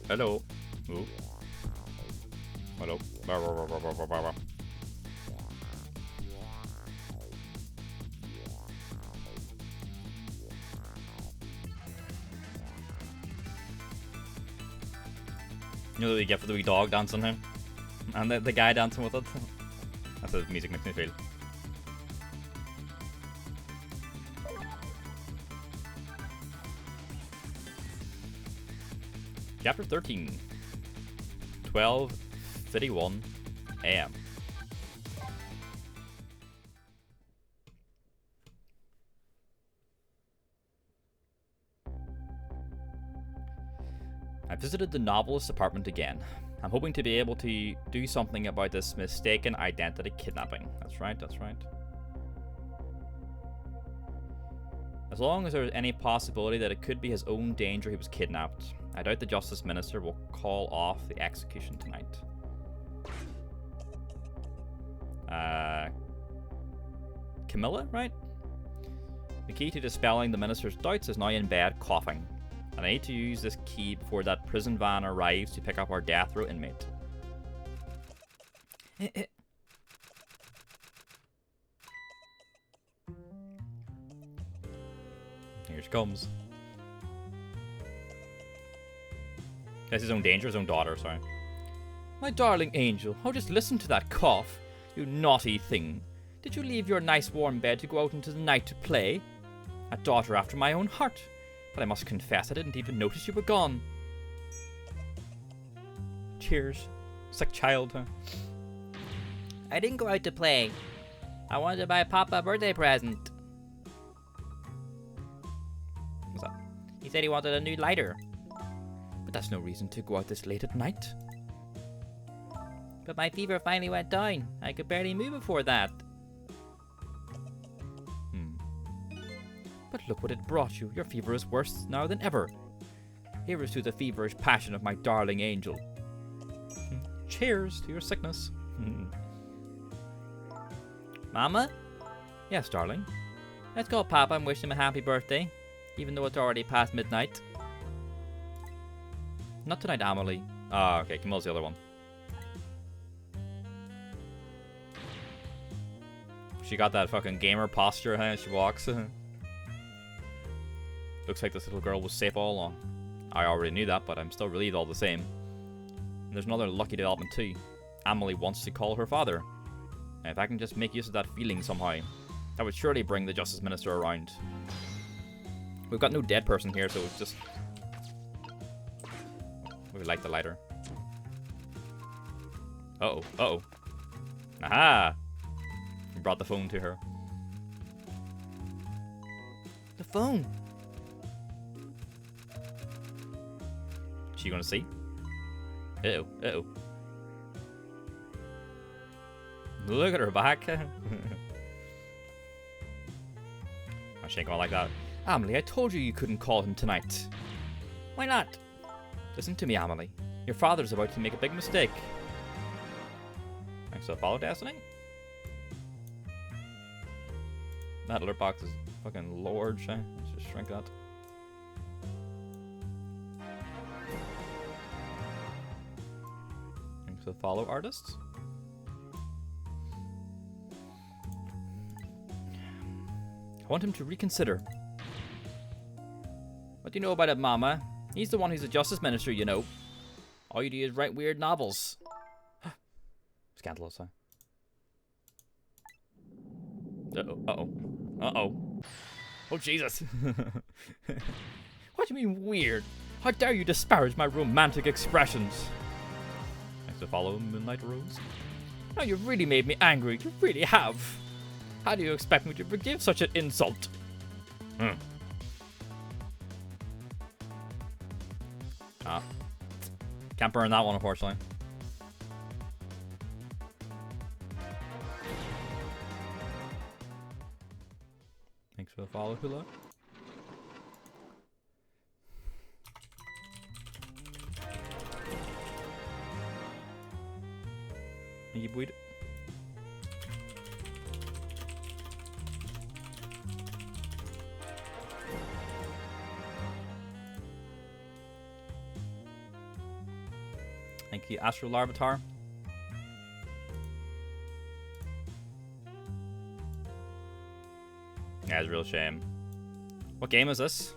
Hello. Ooh. Hello. Bah, bah, bah, bah, bah, bah, bah. You know what you get for the wee dog dancing here? And the guy dancing with it? That's what the music makes me feel. Chapter 13. 12:51 a.m. I visited the novelist's apartment again. I'm hoping to be able to do something about this mistaken identity kidnapping. That's right, that's right. As long as there's any possibility that it could be his own danger he was kidnapped, I doubt the Justice Minister will call off the execution tonight. Camilla, right? The key to dispelling the Minister's doubts is now in bed coughing, and I need to use this key before that prison van arrives to pick up our death row inmate. Here she comes. That's his own danger, his own daughter, sorry. My darling angel, oh just listen to that cough, you naughty thing. Did you leave your nice warm bed to go out into the night to play? A daughter after my own heart, but I must confess I didn't even notice you were gone. Cheers. Sick child, huh? I didn't go out to play. I wanted to buy Papa a birthday present. What's that? He said he wanted a new lighter. But that's no reason to go out this late at night. But my fever finally went down. I could barely move before that. But look what it brought you. Your fever is worse now than ever. Here is to the feverish passion of my darling angel. Cheers to your sickness. Mama? Yes, darling. Let's call Papa and wish him a happy birthday, even though it's already past midnight. Not tonight, Amelie. Ah, okay, Camilla's the other one. She got that fucking gamer posture, huh, as she walks. Looks like this little girl was safe all along. I already knew that, but I'm still relieved all the same. And there's another lucky development too. Amelie wants to call her father. And if I can just make use of that feeling somehow, that would surely bring the Justice Minister around. We've got no dead person here, so it's just... We light the lighter. Uh-oh, uh-oh. Aha! We brought the phone to her. The phone! She gonna see? Uh-oh, uh-oh. Look at her back. Oh, she ain't going like that. Amelie, I told you you couldn't call him tonight. Why not? Listen to me, Amelie. Your father's about to make a big mistake. Thanks to follow Destiny. That alert box is fucking large. Let's just shrink that. Thanks to follow artists. I want him to reconsider. What do you know about it, Mama? He's the one who's the Justice Minister, you know. All you do is write weird novels. Scandalous, huh? Uh-oh, uh-oh, uh-oh. Oh, Jesus. What do you mean weird? How dare you disparage my romantic expressions? Thanks to follow Moonlight Rose. Now you've really made me angry. You really have. How do you expect me to forgive such an insult? Ah. Can't burn that one, unfortunately. Thanks for the follow, Hula. Thank you, Boyd. Thank you, Astro Larvitar. Yeah, it's a real shame. What game is this?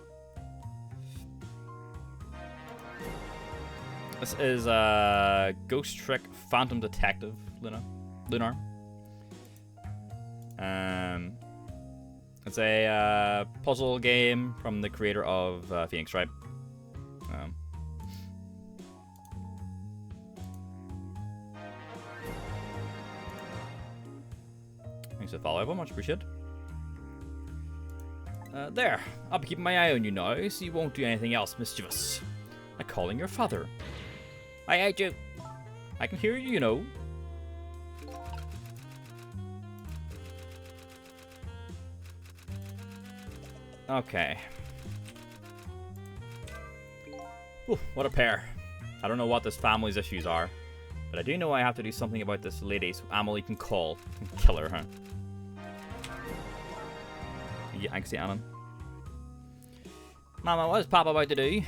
This is Ghost Trick Phantom Detective, Lunar. It's a puzzle game from the creator of Phoenix Wright. Thanks for the follow, everyone. Much appreciated. There. I'll be keeping my eye on you now, so you won't do anything else mischievous. Like calling your father. I hate you. I can hear you, you know. Okay. Ooh, what a pair. I don't know what this family's issues are, but I do know I have to do something about this lady so Amelie can call and kill her, huh? Yeah, I can see Alan. Mama, what is Papa about to do?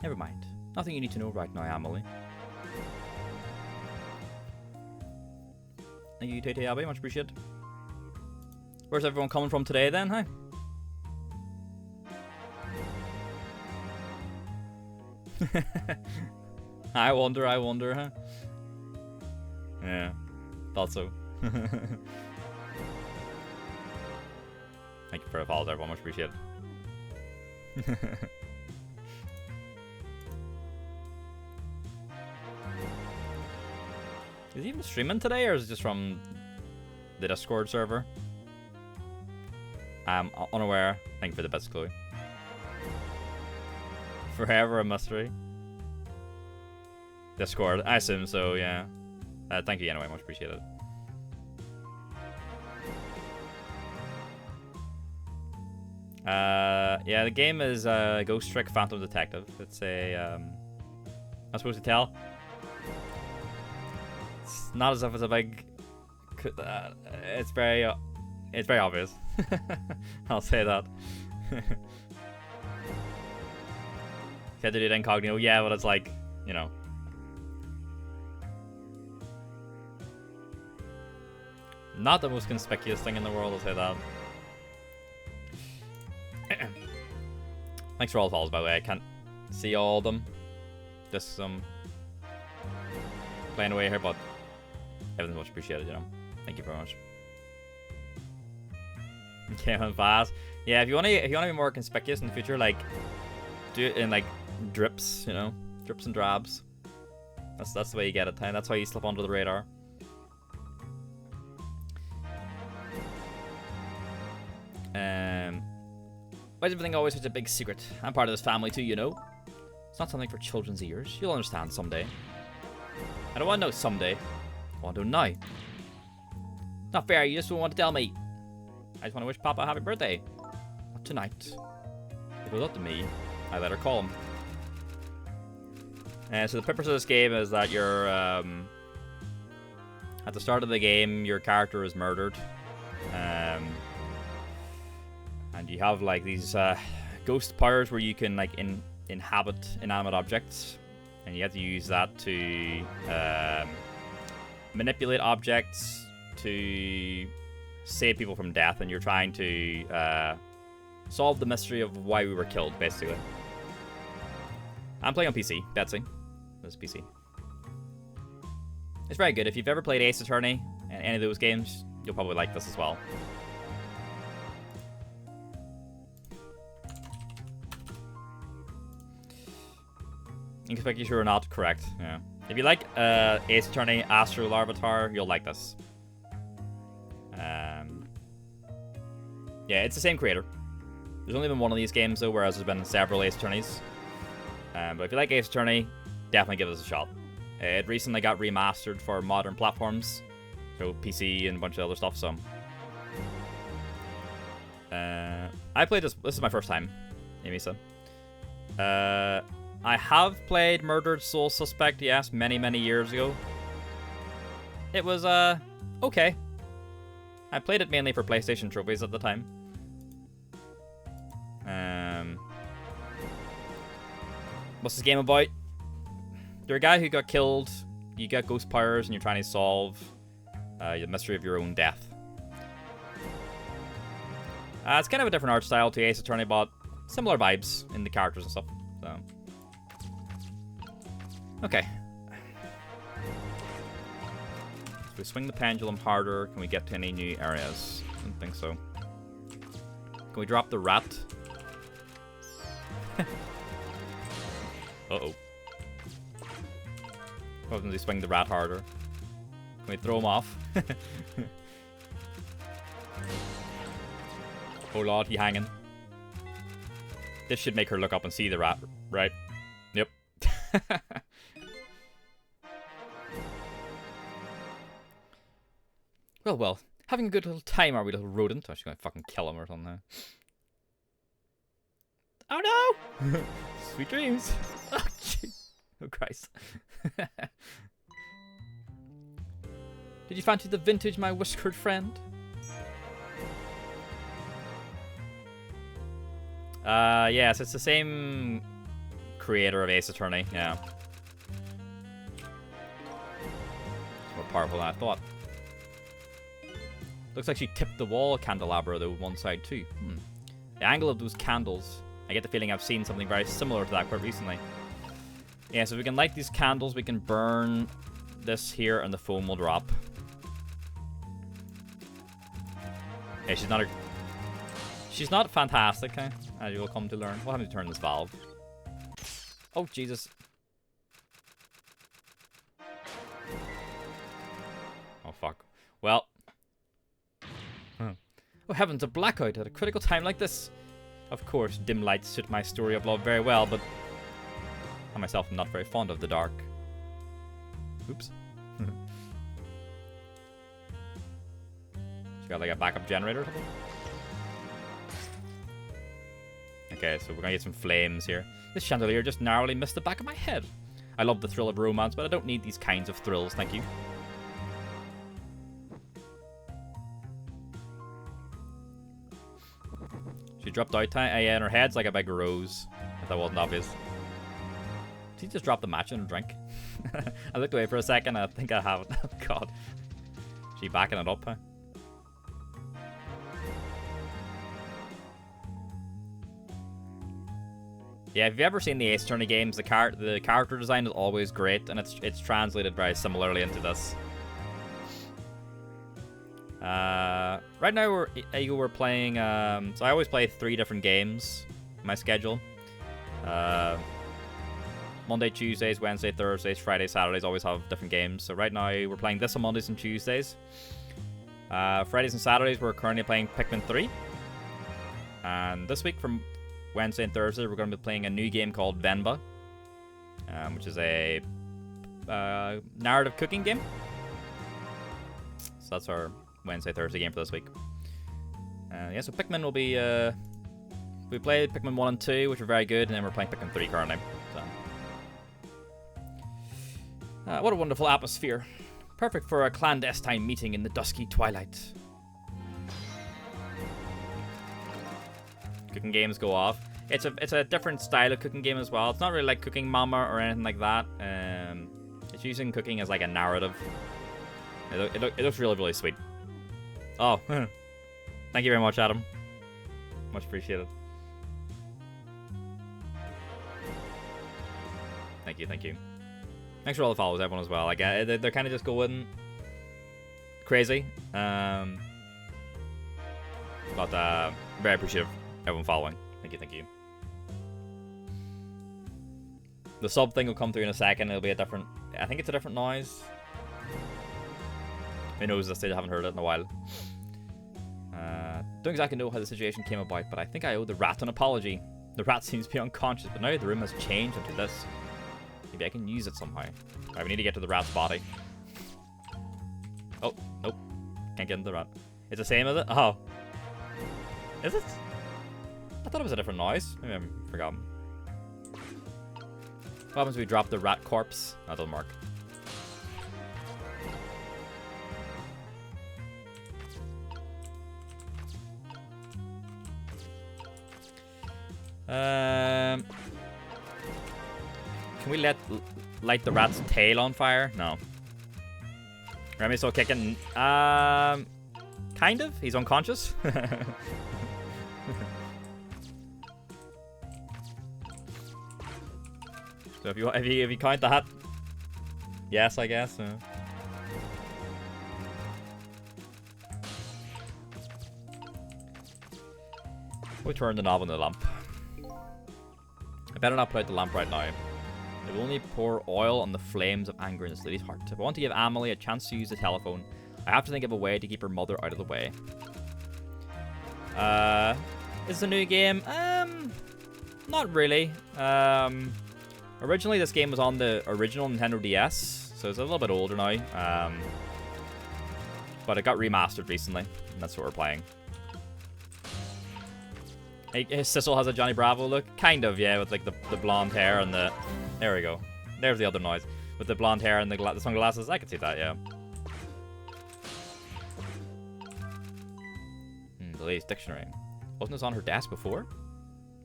Never mind. Nothing you need to know right now, Amelie. Thank you, Tate Abbey. Much appreciated. Where's everyone coming from today, then, huh? I wonder, huh? Yeah, thought so. Thank you for the follow, everyone. Much appreciated. Is he even streaming today, or is it just from the Discord server? I'm unaware. Thank you for the best clue. Forever a mystery. Discord, I assume so, yeah. Thank you anyway, much appreciated. Yeah, the game is Ghost Trick Phantom Detective. It's a, I'm supposed to tell. It's not as if it's a big, it's very obvious. I'll say that. Had to do it incognito, yeah, but it's like, you know. Not the most conspicuous thing in the world, I'll say that. Thanks for all the follows, by the way. I can't see all of them. Just playing away here, but everything's much appreciated, you know. Thank you very much. Came on fast. Yeah, if you want to be more conspicuous in the future, like do it in like drips, you know, drips and drabs. That's the way you get it. That's how you slip under the radar. Why is everything always such a big secret? I'm part of this family too, you know. It's not something for children's ears. You'll understand someday. I don't want to know someday. I want to know now. Not fair, you just don't want to tell me. I just want to wish Papa a happy birthday. Not tonight. If it was up to me, I'd let her call him. So the purpose of this game is that you're, at the start of the game, your character is murdered. And you have like these ghost powers where you can like inhabit inanimate objects. And you have to use that to manipulate objects to save people from death, and you're trying to solve the mystery of why we were killed, basically. I'm playing on PC, Betsy. This is PC. It's very good. If you've ever played Ace Attorney and any of those games, you'll probably like this as well. Inconspicuous or not, correct. Yeah. If you like Ace Attorney, Astro Larvitar, you'll like this. Yeah, it's the same creator. There's only been one of these games though, whereas there's been several Ace Attorneys. But if you like Ace Attorney, definitely give this a shot. It recently got remastered for modern platforms, so PC and a bunch of other stuff. So I played this. This is my first time, Amy said. I have played Murdered Soul Suspect, yes, many years ago. It was okay. I played it mainly for PlayStation trophies at the time. What's this game about? You're a guy who got killed. You get ghost powers, and you're trying to solve the mystery of your own death. It's kind of a different art style to Ace Attorney, but similar vibes in the characters and stuff. So, okay. So we swing the pendulum harder. Can we get to any new areas? I don't think so. Can we drop the rat? Uh-oh. What happens if we swing the rat harder? Can we throw him off? Oh lord, he hanging. This should make her look up and see the rat, right? Yep. Well. Having a good little time, are we, little rodent? I'm just gonna fucking kill him or something. Oh no! Sweet dreams. Oh, jeez. Oh Christ. Did you fancy the vintage, my whiskered friend? Yes, it's the same creator of Ace Attorney, yeah. It's more powerful than I thought. Looks like she tipped the wall candelabra, though, one side too. The angle of those candles, I get the feeling I've seen something very similar to that quite recently. Yeah, so if we can light these candles, we can burn this here, and the foam will drop. Yeah, she's not fantastic, eh? As you will come to learn. What happened to turn this valve? Oh, Jesus. Oh, fuck. Well. Oh, heavens, a blackout at a critical time like this. Of course, dim lights suit my story of love very well, but I myself am not very fond of the dark. Oops. She got like a backup generator or something? Okay, so we're gonna get some flames here. This chandelier just narrowly missed the back of my head. I love the thrill of romance, but I don't need these kinds of thrills, thank you. She dropped out, yeah, and her head's like a big rose, if that wasn't obvious. Did he just drop the match in her drink? I looked away for a second, I think I have it. Oh, God. She backing it up, huh? Yeah, if you've ever seen the Ace Attorney games, the character design is always great, and it's translated very similarly into this. Right now we're playing. So I always play 3 different games in my schedule. Monday, Tuesdays, Wednesday, Thursdays, Fridays, Saturdays always have different games. So right now we're playing this on Mondays and Tuesdays. Fridays and Saturdays we're currently playing Pikmin 3. And this week from Wednesday and Thursday we're going to be playing a new game called Venba, which is a narrative cooking game. So that's our Wednesday, Thursday game for this week. Yeah, so Pikmin will be... we played Pikmin 1 and 2, which were very good, and then we're playing Pikmin 3 currently. So. What a wonderful atmosphere. Perfect for a clandestine meeting in the dusky twilight. Cooking games go off. It's a different style of cooking game as well. It's not really like Cooking Mama or anything like that. It's using cooking as like a narrative. It looks really, really sweet. Oh, thank you very much, Adam. Much appreciated. Thank you, thank you. Thanks for all the follows, everyone, as well. Like, they're kind of just going crazy. But very appreciative of everyone following. Thank you, thank you. The sub thing will come through in a second. It'll be a different... I think it's a different noise. Who knows, I still haven't heard it in a while. Don't exactly know how the situation came about, but I think I owe the rat an apology. The rat seems to be unconscious, but now the room has changed into this. Maybe I can use it somehow. Alright, we need to get to the rat's body. Oh, nope. Can't get into the rat. It's the same as it? Oh. Is it? I thought it was a different noise. Maybe I'm forgotten. What happens if we drop the rat corpse? That doesn't work. Can we light the rat's tail on fire? No. Remy's still kicking. Kind of. He's unconscious. So if you count that, yes, I guess. We turn the knob on the lamp. I better not put out the lamp right now. It will only pour oil on the flames of anger in this lady's heart. If I want to give Amelie a chance to use the telephone, I have to think of a way to keep her mother out of the way. Is the new game? Not really. Originally this game was on the original Nintendo DS, so it's a little bit older now. But it got remastered recently, and that's what we're playing. Sissel has a Johnny Bravo look? Kind of, yeah, with like the blonde hair and the... There we go. There's the other noise. With the blonde hair and the sunglasses, I could see that, yeah. The lady's dictionary. Wasn't this on her desk before?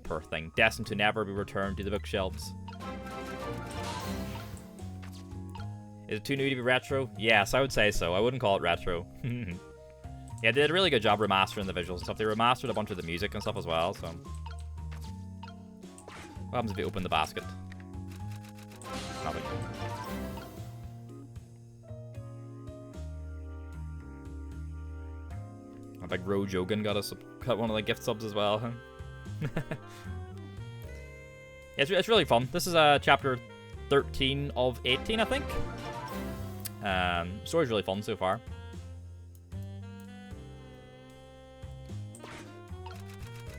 Poor thing. Destined to never be returned to the bookshelves. Is it too new to be retro? Yes, I would say so. I wouldn't call it retro. Yeah, they did a really good job remastering the visuals and stuff. They remastered a bunch of the music and stuff as well, so... What happens if you open the basket? Nothing. I think Ro Jogan got one of the gift subs as well, huh? Yeah, it's really fun. This is chapter 13 of 18, I think. Story's really fun so far.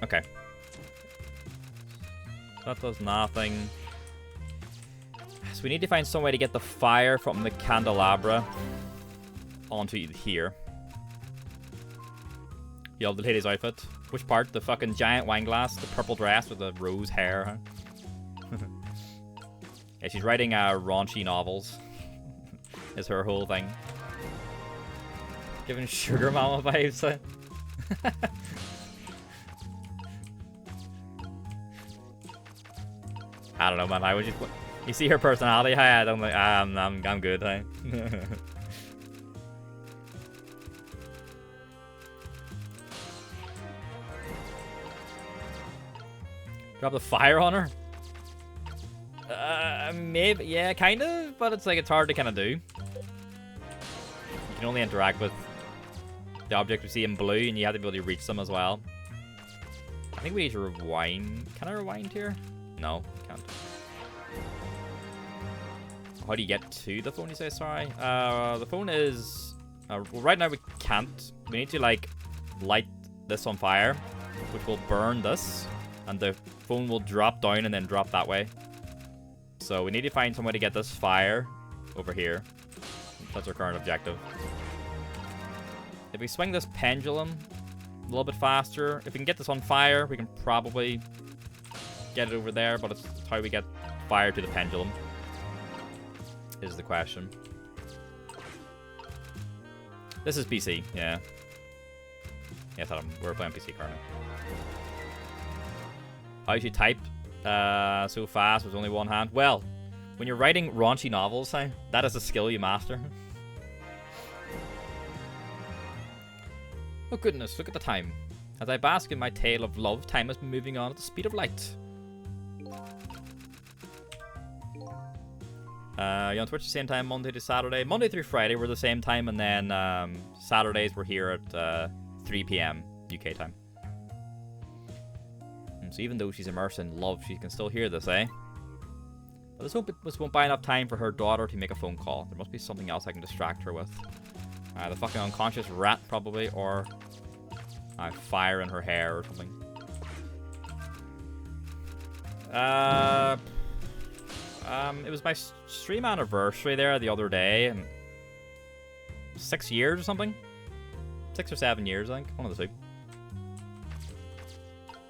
Okay. That does nothing. So we need to find some way to get the fire from the candelabra onto here. You love the lady's outfit. Which part? The fucking giant wine glass, the purple dress with the rose hair, huh? Yeah, she's writing raunchy novels. Is her whole thing. Giving sugar mama vibes, huh? I don't know, man. I would just... You see her personality? Hi, I'm like, I'm good, hey. Drop the fire on her? Maybe, yeah, kind of, but it's like, it's hard to kind of do. You can only interact with the object we see in blue, and you have to be able to reach them as well. I think we need to rewind. Can I rewind here? No, can't. How do you get to the phone, you say? Sorry. The phone is... well, right now we can't. We need to, like, light this on fire, which will burn this, and the phone will drop down and then drop that way. So we need to find some way to get this fire over here. That's our current objective. If we swing this pendulum a little bit faster, if we can get this on fire, we can probably get it over there, but it's how we get fire to the pendulum is the question. This is PC, yeah. Yes, Adam, we're playing PC currently. How you type so fast with only one hand? Well, when you're writing raunchy novels, that is a skill you master. Oh goodness, look at the time. As I bask in my tale of love, time is moving on at the speed of light. You're on Twitch the same time, Monday to Saturday. Monday through Friday we're the same time, and then Saturdays we're here at 3 PM UK time. So even though she's immersed in love, she can still hear this, eh? But this won't buy enough time for her daughter to make a phone call. There must be something else I can distract her with. The fucking unconscious rat, probably, or fire in her hair or something. It was my stream anniversary there the other day, and 6 years or something? 6 or 7 years, I think. One of the two.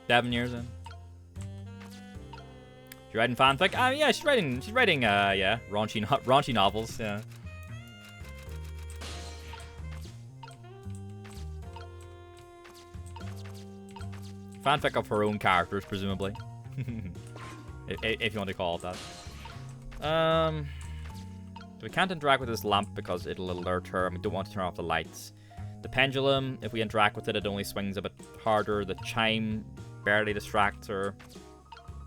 7 years in. She's writing fanfic? Yeah, she's writing, yeah, raunchy novels, yeah. Fanfic of her own characters, presumably. if you want to call it that. We can't interact with this lamp because it'll alert her, and we don't want to turn off the lights. The pendulum, if we interact with it, it only swings a bit harder. The chime barely distracts her.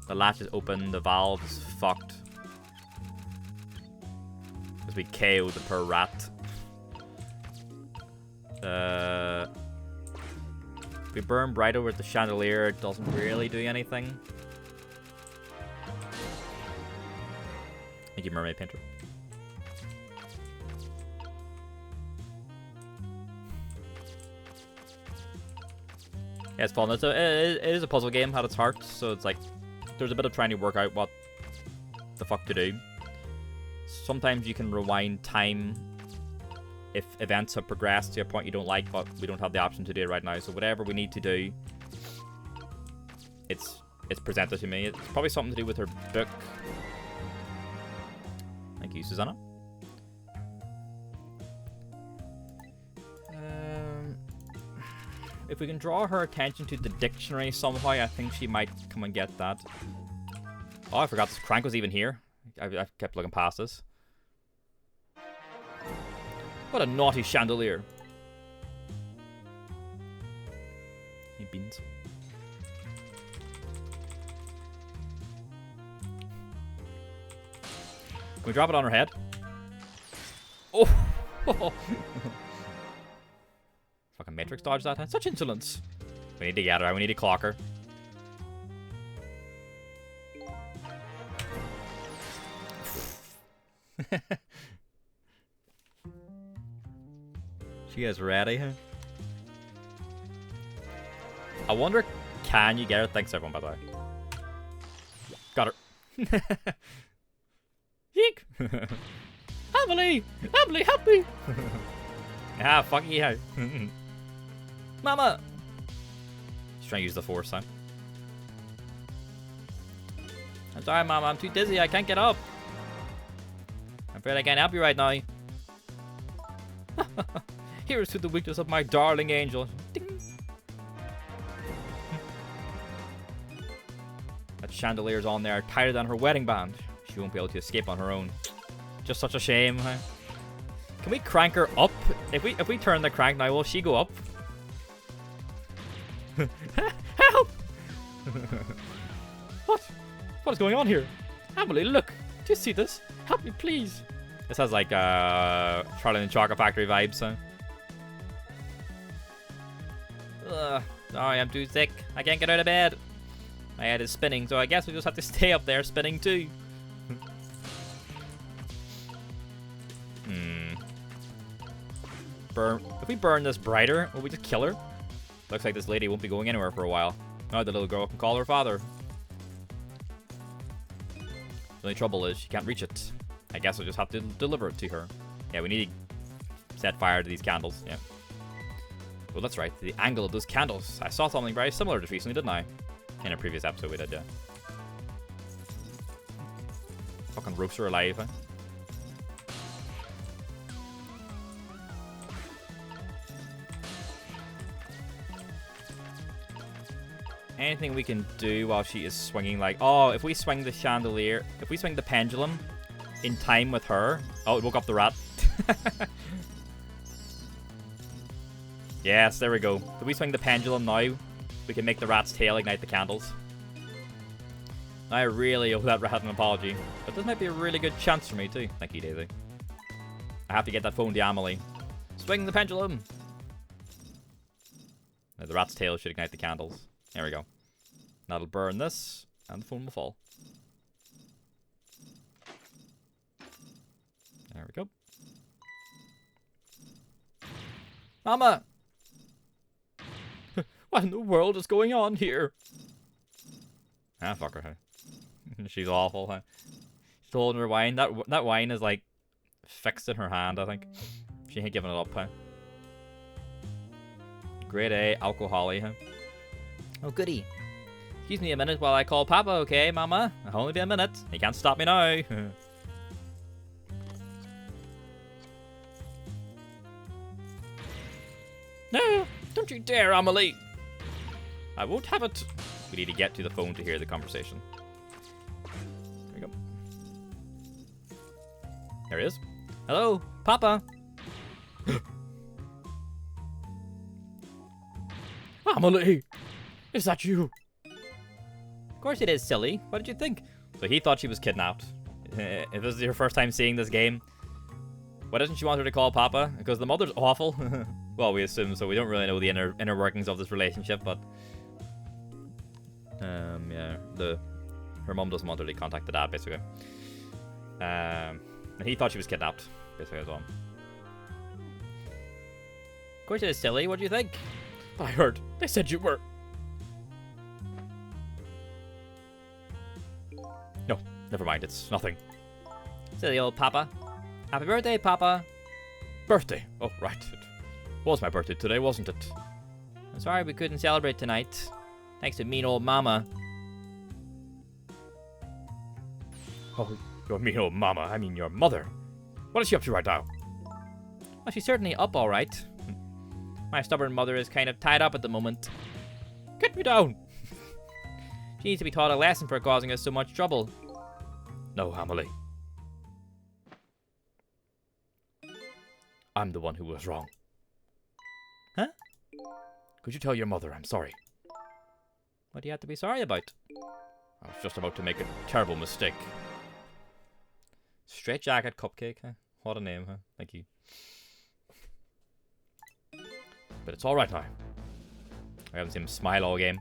The latch is open. The valve is fucked. Because we KO'd the poor rat. If we burn bright over the chandelier, it doesn't really do anything. Thank you, Mermaid Painter. Yeah, it's fun. It is a puzzle game at its heart, so it's like there's a bit of trying to work out what the fuck to do. Sometimes you can rewind time if events have progressed to a point you don't like, but we don't have the option to do it right now. So whatever we need to do, it's presented to me. It's probably something to do with her book. Thank you, Susanna. If we can draw her attention to the dictionary somehow, I think she might come and get that. Oh, I forgot this crank was even here. I kept looking past this. What a naughty chandelier. Hey, beans. Can we drop it on her head? Oh! Fucking Matrix dodge that time. Such insolence. We need to get her. We need to clock her. She is ready, huh? I wonder, can you get her? Thanks everyone, by the way. Got her. Yeek! Emily! Emily, help me! Ah, fuck you. Mama! She's trying to use the force, huh? I'm sorry, Mama. I'm too dizzy. I can't get up. I'm afraid I can't help you right now. Here's to the weakness of my darling angel. Ding. That chandelier's on there, tighter than her wedding band. She won't be able to escape on her own. Just such a shame, huh? Can we crank her up? If we turn the crank now, will she go up? Help! What? What is going on here? Emily, look! Do you see this? Help me, please! This has like Charlie and the Chocolate Factory vibes, huh? Ugh, sorry, I'm too sick. I can't get out of bed. My head is spinning, so I guess we just have to stay up there spinning too. If we burn this brighter, will we just kill her? Looks like this lady won't be going anywhere for a while. Now the little girl can call her father. The only trouble is she can't reach it. I guess we'll just have to deliver it to her. Yeah, we need to set fire to these candles. Yeah. Well, that's right. The angle of those candles. I saw something very similar to recently, didn't I? In a previous episode we did, yeah. Fucking roast her alive, huh? Anything we can do while she is swinging, like... Oh, if we swing the chandelier... If we swing the pendulum in time with her... Oh, it woke up the rat. Yes, there we go. If we swing the pendulum now, we can make the rat's tail ignite the candles. I really owe that rat an apology. But this might be a really good chance for me, too. Thank you, Daisy. I have to get that phone to Amelie. Swing the pendulum! Now, the rat's tail should ignite the candles. There we go. That'll burn this, and the phone will fall. There we go. Mama! What in the world is going on here? Ah, fuck her, huh? She's awful, huh? She's holding her wine. That wine is, like, fixed in her hand, I think. She ain't giving it up, huh? Grade A, alcohol-y, huh? Oh, goody. Excuse me a minute while I call Papa, okay, Mama? It'll only be a minute. He can't stop me now. No! Don't you dare, Amelie! I won't have it. We need to get to the phone to hear the conversation. There we go. There he is. Hello, Papa. Amelie, is that you? Of course it is, silly. What did you think? So he thought she was kidnapped. If this is your first time seeing this game, why doesn't she want her to call Papa? Because the mother's awful. Well, we assume, so we don't really know the inner workings of this relationship, but yeah, her mom doesn't want her to contact the dad, basically. And he thought she was kidnapped, basically, as well. Of course it is, silly. What do you think? I heard. They said you were. No, never mind. It's nothing. Silly old Papa. Happy birthday, Papa. Birthday? Oh, right. It was my birthday today, wasn't it? I'm sorry we couldn't celebrate tonight. Thanks to mean old Mama. Oh, your mean old Mama. I mean your mother. What is she up to right now? Well, she's certainly up all right. My stubborn mother is kind of tied up at the moment. Get me down! She needs to be taught a lesson for causing us so much trouble. No, Amelie. I'm the one who was wrong. Huh? Could you tell your mother I'm sorry? What do you have to be sorry about? I was just about to make a terrible mistake. Straight Jacket Cupcake, huh? What a name, huh? Thank you. But it's alright now. I haven't seen him smile all game.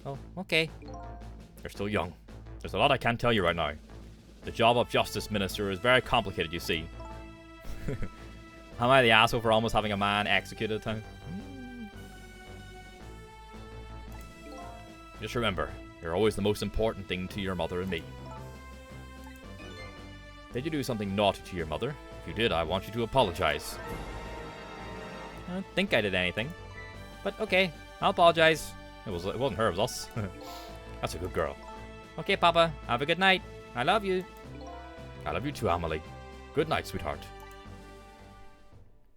Oh, okay. You're still young. There's a lot I can't tell you right now. The job of Justice Minister is very complicated, you see. Am I the asshole for almost having a man executed at the time? Just remember, you're always the most important thing to your mother and me. Did you do something naughty to your mother? If you did, I want you to apologize. I don't think I did anything. But okay, I'll apologize. It wasn't her, it was us. That's a good girl. Okay, Papa. Have a good night. I love you. I love you too, Amelie. Good night, sweetheart.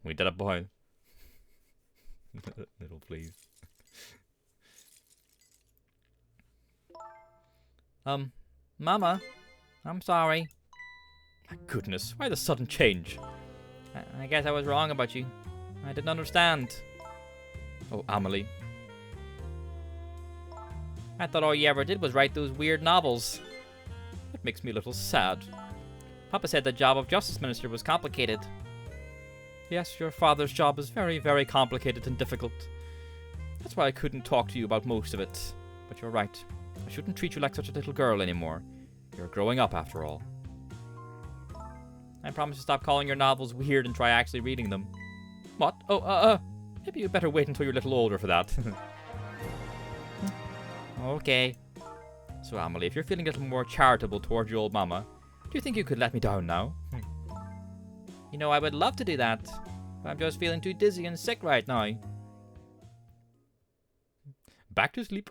We did it behind. Little please. Mama. I'm sorry. My goodness, why the sudden change? I guess I was wrong about you. I didn't understand. Oh, Amelie. I thought all you ever did was write those weird novels. It makes me a little sad. Papa said the job of Justice Minister was complicated. Yes, your father's job is very, very complicated and difficult. That's why I couldn't talk to you about most of it. But you're right. I shouldn't treat you like such a little girl anymore. You're growing up after all. I promise to stop calling your novels weird and try actually reading them. What? Oh, maybe you better wait until you're a little older for that. Okay. So, Amelie, if you're feeling a little more charitable towards your old mama, do you think you could let me down now? You know, I would love to do that, but I'm just feeling too dizzy and sick right now. Back to sleep.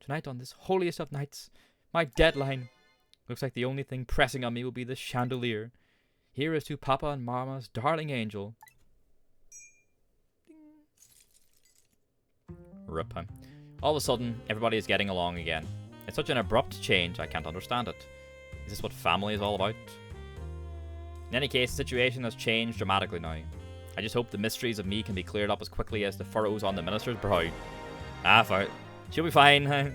Tonight on this holiest of nights, my deadline. Looks like the only thing pressing on me will be the chandelier. Here is to Papa and Mama's darling angel. Rip. All of a sudden, everybody is getting along again. It's such an abrupt change, I can't understand it. Is this what family is all about? In any case, the situation has changed dramatically now. I just hope the mysteries of me can be cleared up as quickly as the furrows on the minister's brow. Ah, fuck. She'll be fine. I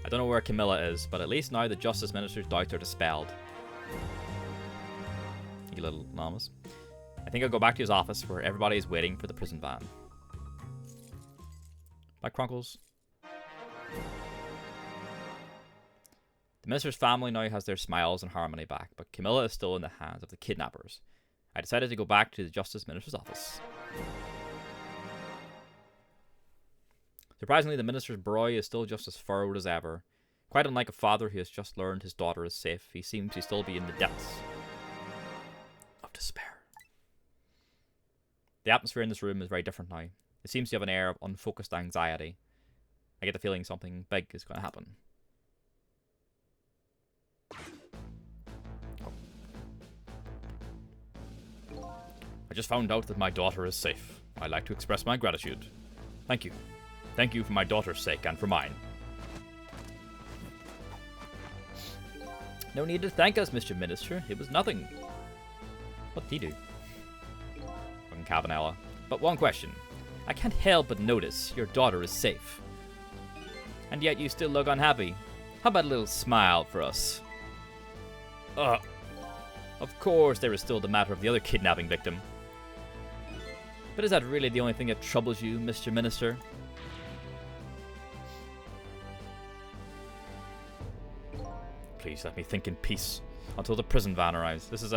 don't know where Camilla is, but at least now the Justice Minister's doubts are dispelled. You little llamas. I think I'll go back to his office where everybody is waiting for the prison van. Bye, Crunkles. The minister's family now has their smiles and harmony back, but Camilla is still in the hands of the kidnappers. I decided to go back to the Justice Minister's office. Surprisingly, the minister's brow is still just as furrowed as ever. Quite unlike a father who has just learned his daughter is safe, he seems to still be in the depths of despair. The atmosphere in this room is very different now. It seems to have an air of unfocused anxiety. I get the feeling something big is going to happen. I just found out that my daughter is safe. I'd like to express my gratitude. Thank you. Thank you for my daughter's sake and for mine. No need to thank us, Mr. Minister. It was nothing. What did he do? Fucking Cabanela. But one question. I can't help but notice your daughter is safe. And yet you still look unhappy. How about a little smile for us? Of course there is still the matter of the other kidnapping victim. But is that really the only thing that troubles you, Mr. Minister? Please let me think in peace until the prison van arrives. This is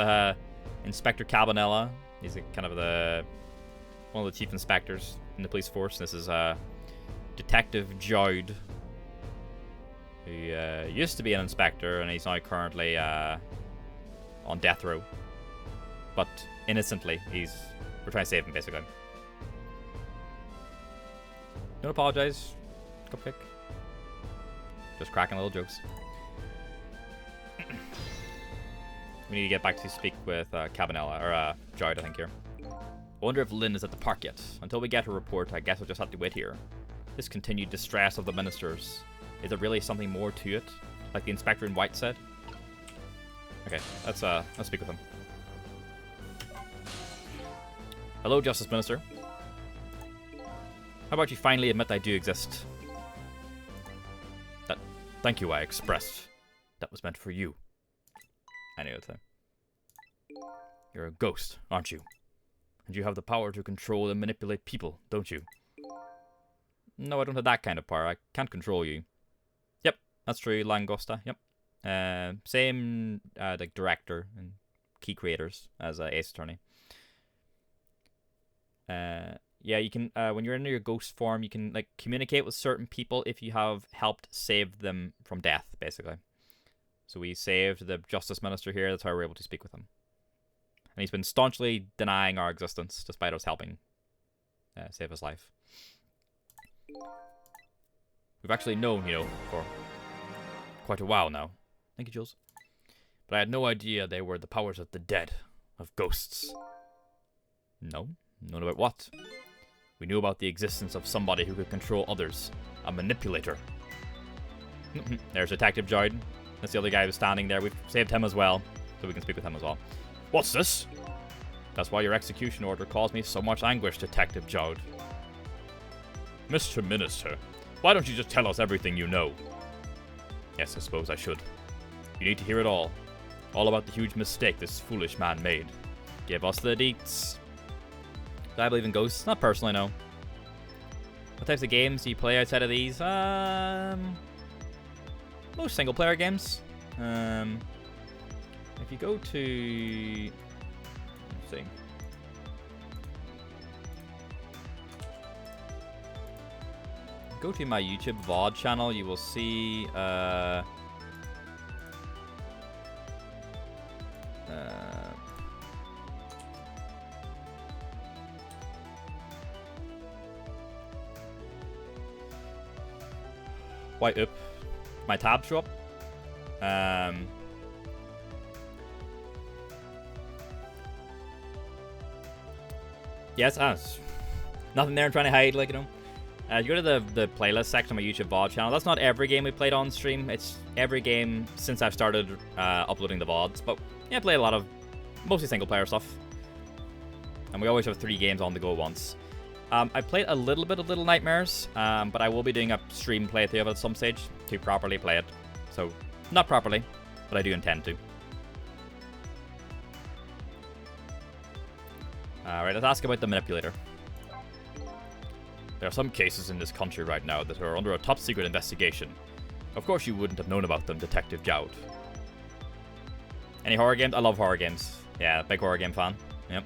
Inspector Cabanela. He's kind of one of the chief inspectors in the police force. This is Detective Joud, who used to be an inspector, and he's now currently on death row. But innocently, we're trying to save him, basically. Don't apologize, Cupcake. Just cracking little jokes. We need to get back to speak with Cabanela, or Joud, I think, here. I wonder if Lynn is at the park yet. Until we get her report, I guess we'll just have to wait here. This continued distress of the ministers. Is there really something more to it? Like the inspector in white said? Okay, let's speak with him. Hello, Justice Minister. How about you finally admit I do exist? That thank you I expressed. That was meant for you. I knew it. You're a ghost, aren't you? And you have the power to control and manipulate people, don't you? No, I don't have that kind of power. I can't control you. Yep, that's true, Langosta. Yep. Same like director and key creators as Ace Attorney. Yeah, you can when you're in your ghost form, you can like communicate with certain people if you have helped save them from death, basically. So we saved the Justice Minister here. That's how we're able to speak with him. And he's been staunchly denying our existence, despite us helping save his life. We've actually known, for quite a while now. Thank you, Jules. But I had no idea they were the powers of the dead, of ghosts. No? Known about what? We knew about the existence of somebody who could control others. A manipulator. There's Detective Jordan. That's the other guy who's standing there. We've saved him as well, so we can speak with him as well. What's this? That's why your execution order caused me so much anguish, Detective Joud. Mr. Minister, why don't you just tell us everything you know? Yes, I suppose I should. You need to hear it all. All about the huge mistake this foolish man made. Give us the deets. Do I believe in ghosts? Not personally, no. What types of games do you play outside of these? Most single-player games. If you go to... Let's see. Go to my YouTube VOD channel, you will see... Why up? My tabs show up. Yes, nothing there I'm trying to hide, like, you go to the playlist section of my YouTube VOD channel. That's not every game we played on stream. It's every game since I've started uploading the VODs. But yeah, I played a lot of mostly single player stuff. And we always have 3 games on the go at once. I played a little bit of Little Nightmares, but I will be doing a stream playthrough of it at some stage to properly play it. So, not properly, but I do intend to. Alright, let's ask about the manipulator. There are some cases in this country right now that are under a top secret investigation. Of course you wouldn't have known about them, Detective Joud. Any horror games? I love horror games. Yeah, big horror game fan. Yep.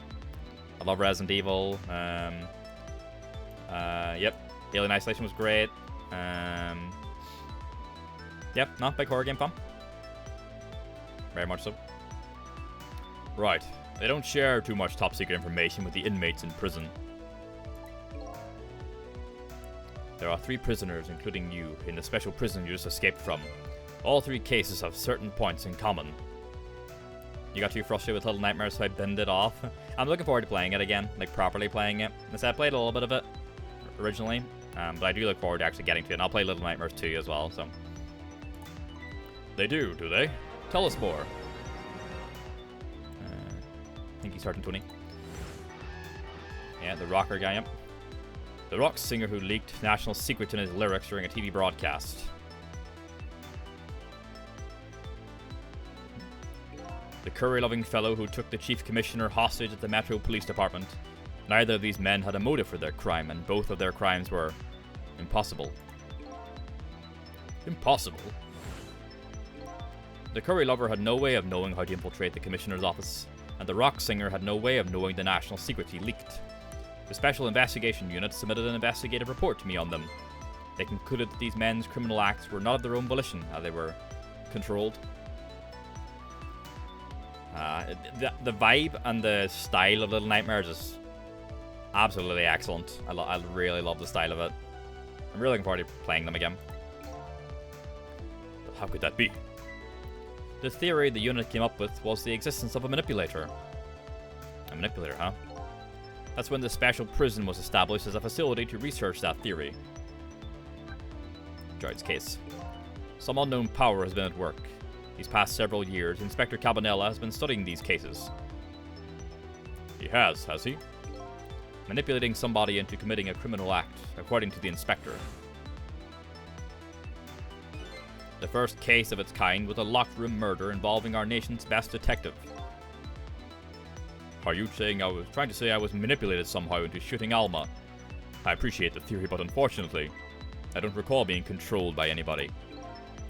I love Resident Evil. Yep. Alien Isolation was great. Yep, not big horror game fan. Very much so. Right. They don't share too much top secret information with the inmates in prison. There are 3 prisoners, including you, in the special prison you just escaped from. All 3 cases have certain points in common. You got too frustrated with Little Nightmares, so I binned it off. I'm looking forward to playing it again, like properly playing it. I played a little bit of it originally, but I do look forward to actually getting to it. And I'll play Little Nightmares 2 as well, so. They do they? Tell us more. I think he's Sergeant Tony. Yeah, the rocker guy, yep. The rock singer who leaked national secrets in his lyrics during a TV broadcast. The curry-loving fellow who took the chief commissioner hostage at the Metro Police Department. Neither of these men had a motive for their crime, and both of their crimes were impossible. Impossible? The curry lover had no way of knowing how to infiltrate the commissioner's office, and the rock singer had no way of knowing the national secrets he leaked. The Special Investigation Unit submitted an investigative report to me on them. They concluded that these men's criminal acts were not of their own volition, as they were controlled. The vibe and the style of Little Nightmares is absolutely excellent. I really love the style of it. I'm really looking forward to playing them again. But how could that be? The theory the unit came up with was the existence of a manipulator. A manipulator, huh? That's when the special prison was established as a facility to research that theory. Jared's case. Some unknown power has been at work. These past several years, Inspector Cabanela has been studying these cases. He has he? Manipulating somebody into committing a criminal act, according to the inspector. The first case of its kind was a locked room murder involving our nation's best detective. Are you saying I was trying to say I was manipulated somehow into shooting Alma? I appreciate the theory, but unfortunately, I don't recall being controlled by anybody.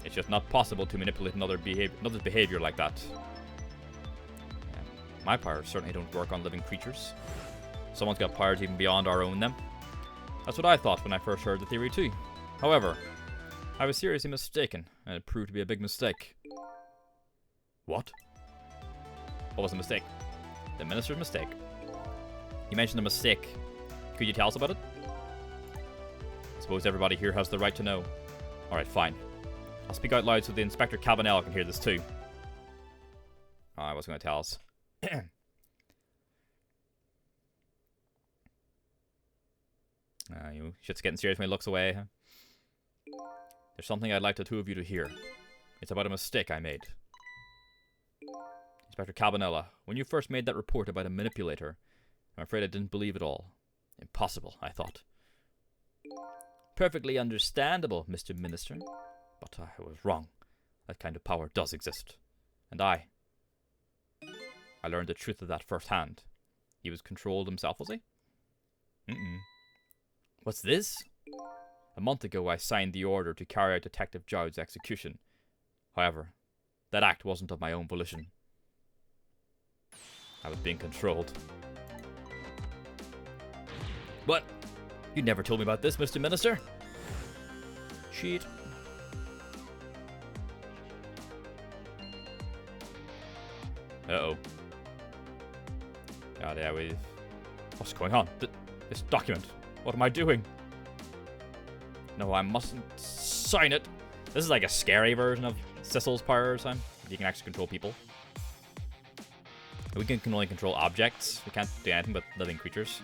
It's just not possible to manipulate another's behavior like that. Yeah, my powers certainly don't work on living creatures. Someone's got powers even beyond our own, then. That's what I thought when I first heard the theory too. However, I was seriously mistaken, and it proved to be a big mistake. What? What was the mistake? The minister's mistake. You mentioned a mistake. Could you tell us about it? I suppose everybody here has the right to know. Alright, fine. I'll speak out loud so the Inspector Cabanela can hear this too. Oh, I wasn't going to tell us. You shit's getting serious when he looks away, huh? There's something I'd like the two of you to hear. It's about a mistake I made. Inspector Cabanela, when you first made that report about a manipulator, I'm afraid I didn't believe it all. Impossible, I thought. Perfectly understandable, Mr. Minister. But I was wrong. That kind of power does exist. And I learned the truth of that firsthand. He was controlled himself, was he? What's this? A month ago, I signed the order to carry out Detective Jowd's execution. However, that act wasn't of my own volition. I was being controlled. What? You never told me about this, Mr. Minister. Shit. Uh-oh. God, yeah, what's going on? This document. What am I doing? No, I mustn't sign it. This is like a scary version of Sissel's powers. You can actually control people. We can only control objects. We can't do anything but living creatures.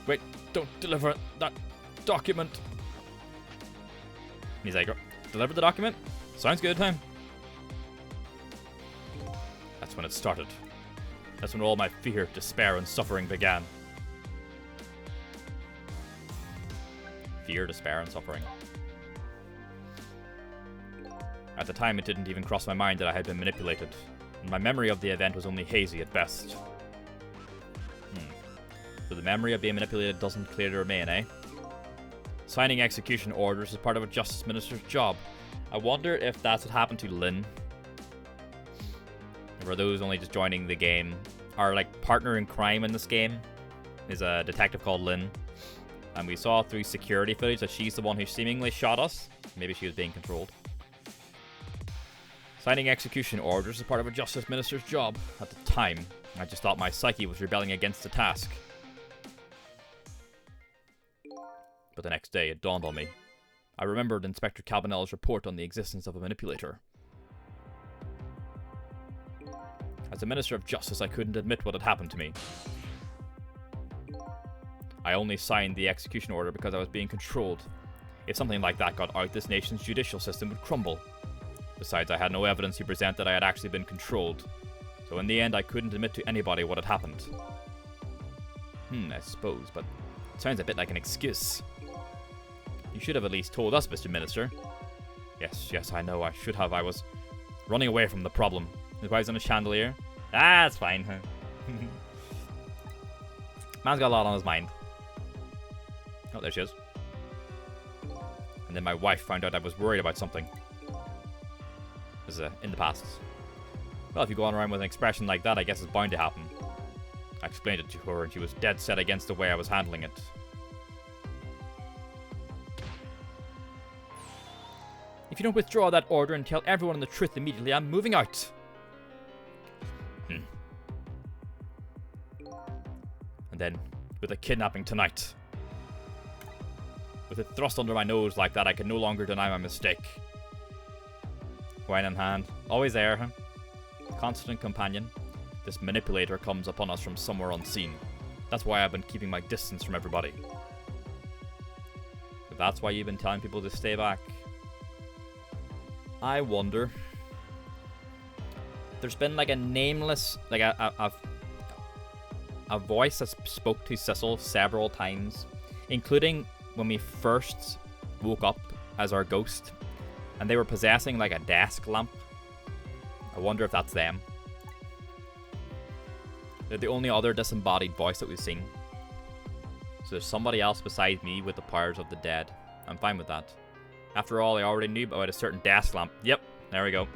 Wait, don't deliver that document. He's like, deliver the document? Sounds good, time. That's when it started. That's when all my fear, despair, and suffering began. Fear, despair, and suffering. At the time, it didn't even cross my mind that I had been manipulated, and my memory of the event was only hazy at best. So the memory of being manipulated doesn't clearly remain, eh? Signing execution orders is part of a Justice Minister's job. I wonder if that's what happened to Lynn. Or those only just joining the game. Our partner in crime in this game is a detective called Lynn. And we saw through security footage that she's the one who seemingly shot us. Maybe she was being controlled. Signing execution orders is part of a Justice Minister's job. At the time, I just thought my psyche was rebelling against the task. But the next day, it dawned on me. I remembered Inspector Cabanela's report on the existence of a manipulator. As a Minister of Justice, I couldn't admit what had happened to me. I only signed the execution order because I was being controlled. If something like that got out, this nation's judicial system would crumble. Besides, I had no evidence to present that I had actually been controlled. So in the end, I couldn't admit to anybody what had happened. I suppose, but it sounds a bit like an excuse. You should have at least told us, Mr. Minister. Yes, I know, I should have. I was running away from the problem. Is why he's on a chandelier? Ah, it's fine. Man's got a lot on his mind. Oh, there she is. And then my wife found out I was worried about something. This is in the past. Well, if you go on around with an expression like that, I guess it's bound to happen. I explained it to her, and she was dead set against the way I was handling it. If you don't withdraw that order and tell everyone the truth immediately, I'm moving out. And then, with a kidnapping tonight. With it thrust under my nose like that, I can no longer deny my mistake. Wine in hand. Always there, huh? Constant companion. This manipulator comes upon us from somewhere unseen. That's why I've been keeping my distance from everybody. But that's why you've been telling people to stay back. I wonder. There's been like a nameless, like a voice that spoke to Sissel several times, including when we first woke up as our ghost, and they were possessing like a desk lamp. I wonder if that's them. They're the only other disembodied voice that we've seen. So there's somebody else besides me with the powers of the dead. I'm fine with that. After all, I already knew about a certain desk lamp. Yep, there we go.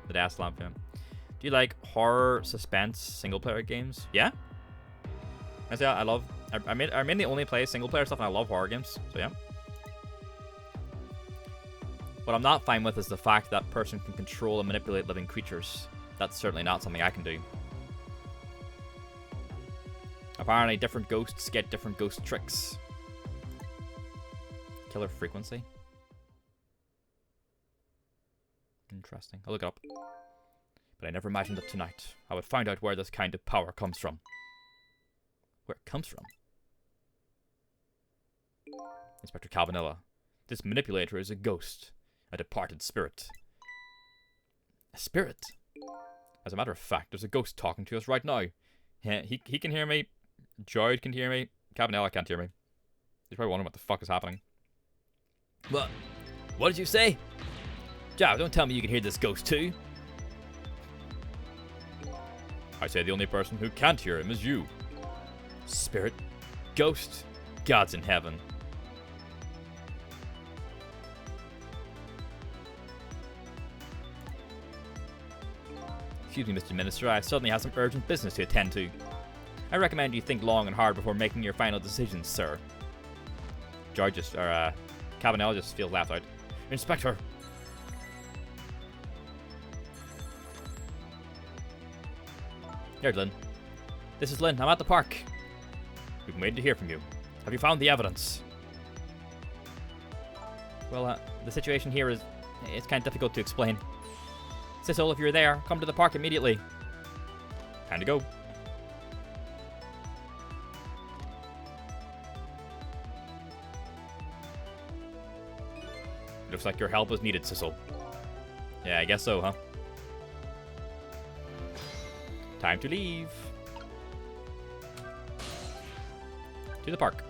The desk lamp, yeah. Do you like horror, suspense, single-player games? Yeah? I love... I mainly only play single-player stuff, and I love horror games. So yeah. What I'm not fine with is the fact that person can control and manipulate living creatures. That's certainly not something I can do. Apparently, different ghosts get different ghost tricks. Killer frequency. Interesting. I'll look it up. But I never imagined that tonight I would find out where this kind of power comes from. Where it comes from? Inspector Cabanilla. This manipulator is a ghost. A departed spirit. A spirit? As a matter of fact, there's a ghost talking to us right now. Yeah, he can hear me. Joyd can hear me. Cabanilla can't hear me. He's probably wondering what the fuck is happening. What? What did you say? Joe, don't tell me you can hear this ghost too. I say the only person who can't hear him is you. Spirit? Ghost? God's in heaven. Excuse me, Mr. Minister, I suddenly have some urgent business to attend to. I recommend you think long and hard before making your final decisions, sir. Cabanilla just feels laughed out. Inspector! Here's Lynn. This is Lynn, I'm at the park. We've been waiting to hear from you. Have you found the evidence? Well, the situation here is... it's kind of difficult to explain. Sissel, if you're there, come to the park immediately. Time to go. Looks like your help is needed, Sissel. Yeah, I guess so, huh? Time to leave. To the park.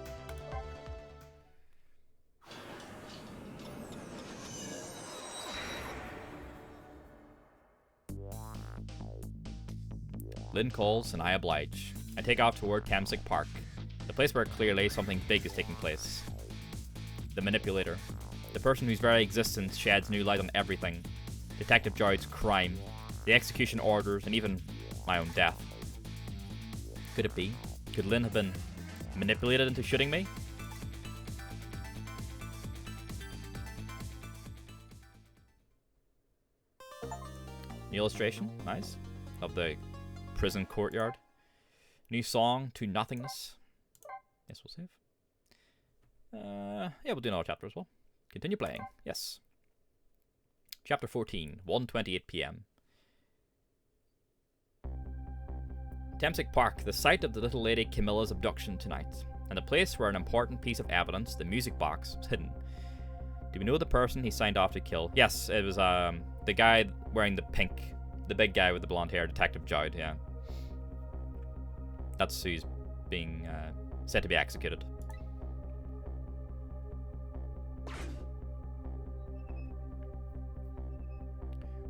Lynn calls and I oblige. I take off toward Tamsic Park, the place where clearly something big is taking place. The manipulator. The person whose very existence sheds new light on everything. Detective Joyd's crime, the execution orders, and even my own death. Could it be? Could Lynn have been manipulated into shooting me? The illustration, nice, of the prison courtyard. New song, To Nothingness. Yes, we'll save. Yeah, we'll do another chapter as well. Continue playing, yes. Chapter 14, 1:28 p.m. Tamsic Park, the site of the little lady Camilla's abduction tonight. and the place where an important piece of evidence, the music box, was hidden. Do we know the person he signed off to kill? Yes, it was the guy wearing the pink. The big guy with the blonde hair, Detective Jowd, yeah. That's who's being said to be executed.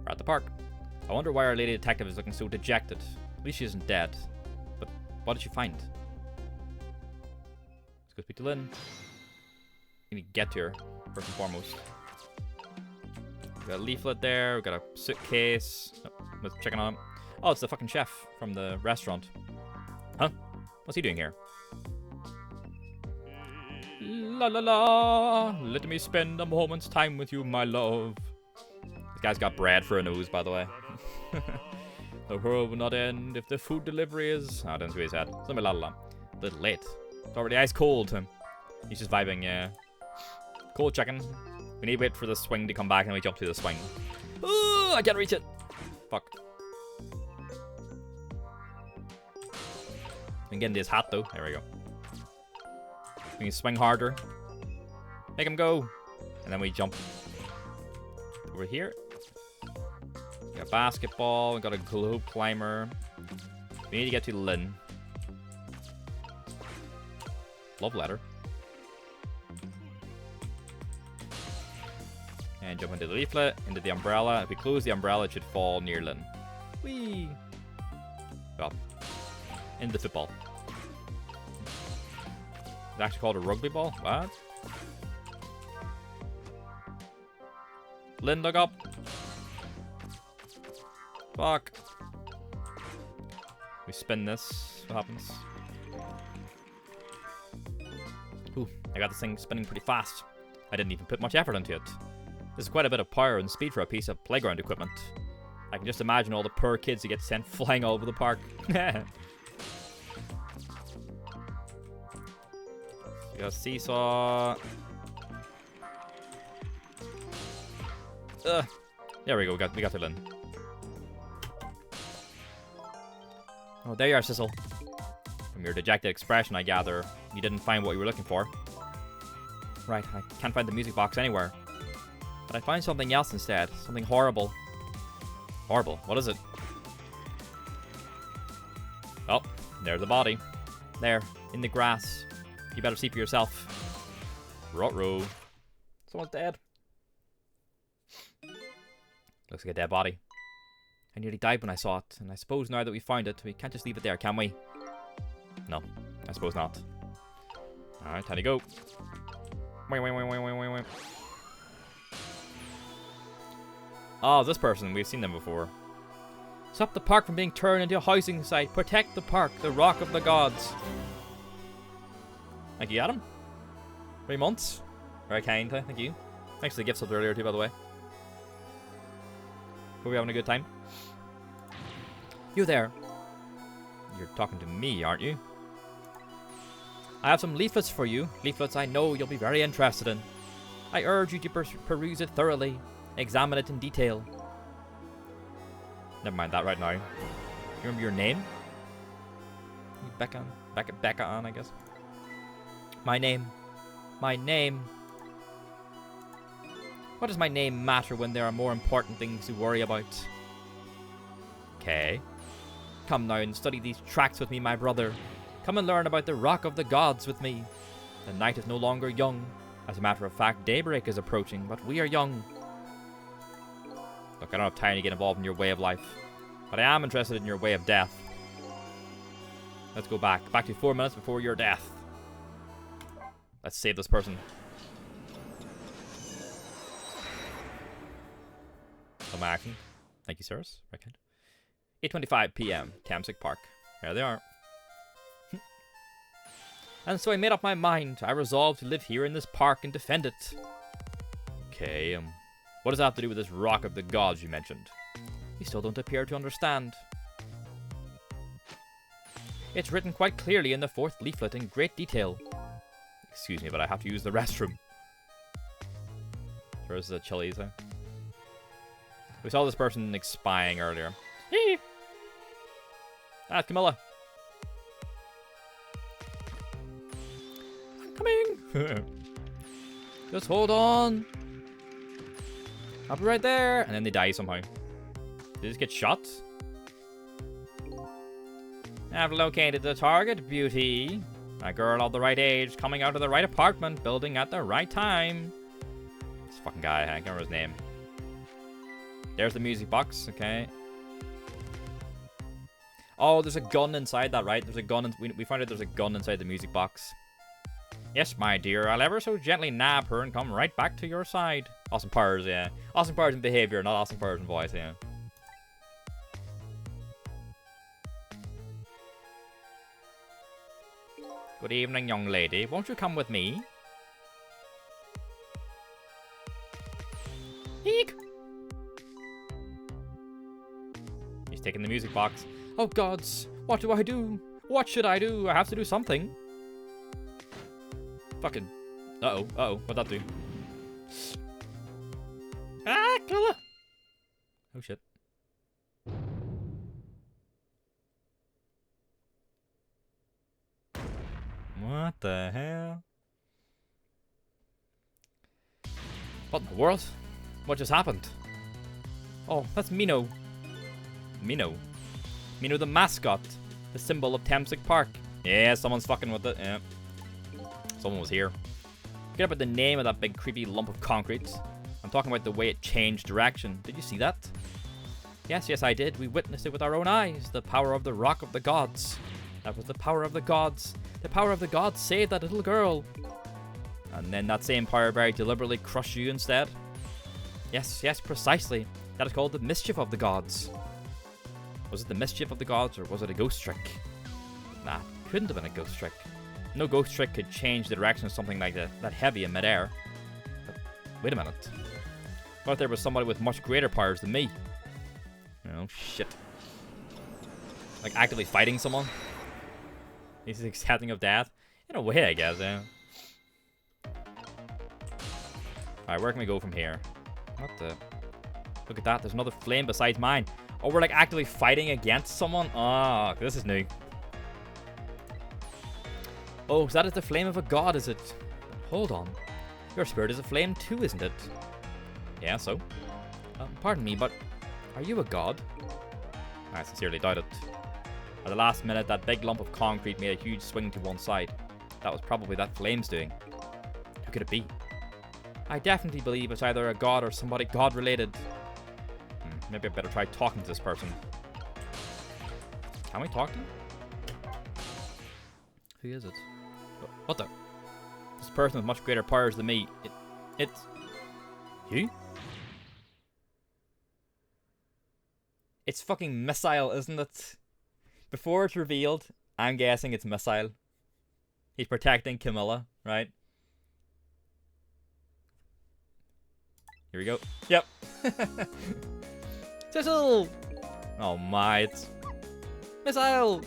We're at the park. I wonder why our lady detective is looking so dejected. At least she isn't dead. But what did she find? Let's go speak to Lynn. We need to get to her, first and foremost. We got a leaflet there, we got a suitcase. Oh, let's check on him. Oh, it's the fucking chef from the restaurant. Huh? What's he doing here? La la la, let me spend a moment's time with you, my love. This guy's got bread for a nose, by the way. The world will not end if the food delivery is... Oh, I didn't see what he said. Something la la la. A little late. It's already ice cold. He's just vibing, yeah. Cold chicken. We need to wait for the swing to come back and we jump through the swing. Ooh, I can't reach it. Fuck. I can get into his hat though. There we go. We can swing harder. Make him go. And then we jump over here. We got a basketball. We got a globe climber. We need to get to Lynn. Love letter. And jump into the leaflet, into the umbrella. If we close the umbrella, it should fall near Lynn. Whee! Well, into the football. It's actually called a rugby ball? What? Lynn, look up! Fuck. We spin this. What happens? Ooh, I got this thing spinning pretty fast. I didn't even put much effort into it. This is quite a bit of power and speed for a piece of playground equipment. I can just imagine all the poor kids who get sent flying all over the park. You got a seesaw. There we go, we got to Lynn. Oh, there you are, Sissel. From your dejected expression, I gather you didn't find what you were looking for. Right, I can't find the music box anywhere. But I find something else instead. Something horrible. Horrible? What is it? Oh, there's the body. There, in the grass. You better see for yourself. Ruh-roh. Someone's dead. Looks like a dead body. I nearly died when I saw it, and I suppose now that we found it, we can't just leave it there, can we? No, I suppose not. Alright, time to go. Wait. Oh, this person. We've seen them before. Stop the park from being turned into a housing site. Protect the park, the rock of the gods. Thank you, Adam. 3 months. Very kind, thank you. Thanks for the gifts up earlier too, by the way. Hope you're having a good time. You there. You're talking to me, aren't you? I have some leaflets for you. Leaflets I know you'll be very interested in. I urge you to peruse it thoroughly. Examine it in detail. Never mind that right now. You remember your name? Becca on, I guess. My name. My name. What does my name matter when there are more important things to worry about? Okay. Come now and study these tracks with me, my brother. Come and learn about the Rock of the Gods with me. The night is no longer young. As a matter of fact, daybreak is approaching, but we are young. Look, I don't have time to get involved in your way of life, but I am interested in your way of death. Let's go back. Back to 4 minutes before your death. Let's save this person. Some action. Thank you, sirs. Right kind. 8:25 p.m. Tamsic Park. There they are. And so I made up my mind. I resolved to live here in this park and defend it. Okay, what does that have to do with this Rock of the Gods you mentioned? You still don't appear to understand. It's written quite clearly in the 4th leaflet in great detail. Excuse me, but I have to use the restroom. There's the chilies there. We saw this person like spying earlier. Hee! Ah, Camilla. Just hold on. I'll be right there. And then they die somehow. They just get shot. I've located the target, beauty. A girl of the right age, coming out of the right apartment building at the right time. This fucking guy, I can't remember his name. There's the music box, okay. Oh, there's a gun inside that, right? There's a gun. We found out there's a gun inside the music box. Yes, my dear. I'll ever so gently nab her and come right back to your side. Austin Powers, yeah. Austin Powers in behavior, not Austin Powers in voice, yeah. Good evening, young lady. Won't you come with me? Eek! He's taking the music box. Oh gods, what do I do? What should I do? I have to do something. Fucking. Uh-oh, uh-oh. What'd that do? Ah, Camilla! Oh shit. What the hell? What in the world? What just happened? Oh, that's Mino. Mino the mascot. The symbol of Thameslink Park. Yeah, someone's fucking with it. Yeah. Someone was here. Forget about the name of that big creepy lump of concrete. I'm talking about the way it changed direction. Did you see that? Yes, yes, I did. We witnessed it with our own eyes. The power of the Rock of the Gods. That was the power of the gods. The power of the gods saved that little girl. And then that same power berry deliberately crushed you instead. Yes, yes, precisely. That is called the mischief of the gods. Was it the mischief of the gods, or was it a ghost trick? Nah, couldn't have been a ghost trick. No ghost trick could change the direction of something like that heavy in midair. But wait a minute. What if there was somebody with much greater powers than me? Oh, shit. Like actively fighting someone? He's accepting of death? In a way, I guess, yeah. Alright, where can we go from here? What the? Look at that, there's another flame besides mine. Oh, we're like actively fighting against someone? Oh, this is new. Oh, so that is the flame of a god, is it? Hold on. Your spirit is a flame too, isn't it? Yeah, so? Pardon me, but are you a god? I sincerely doubt it. At the last minute, that big lump of concrete made a huge swing to one side. That was probably that flame's doing. Who could it be? I definitely believe it's either a god or somebody god-related. Maybe I better try talking to this person. Can we talk to him? Who is it? What the? This person with much greater powers than me. It's... You? It's fucking Missile, isn't it? Before it's revealed, I'm guessing it's Missile. He's protecting Camilla, right? Here we go. Yep. Cecil! Oh my, it's... Missile!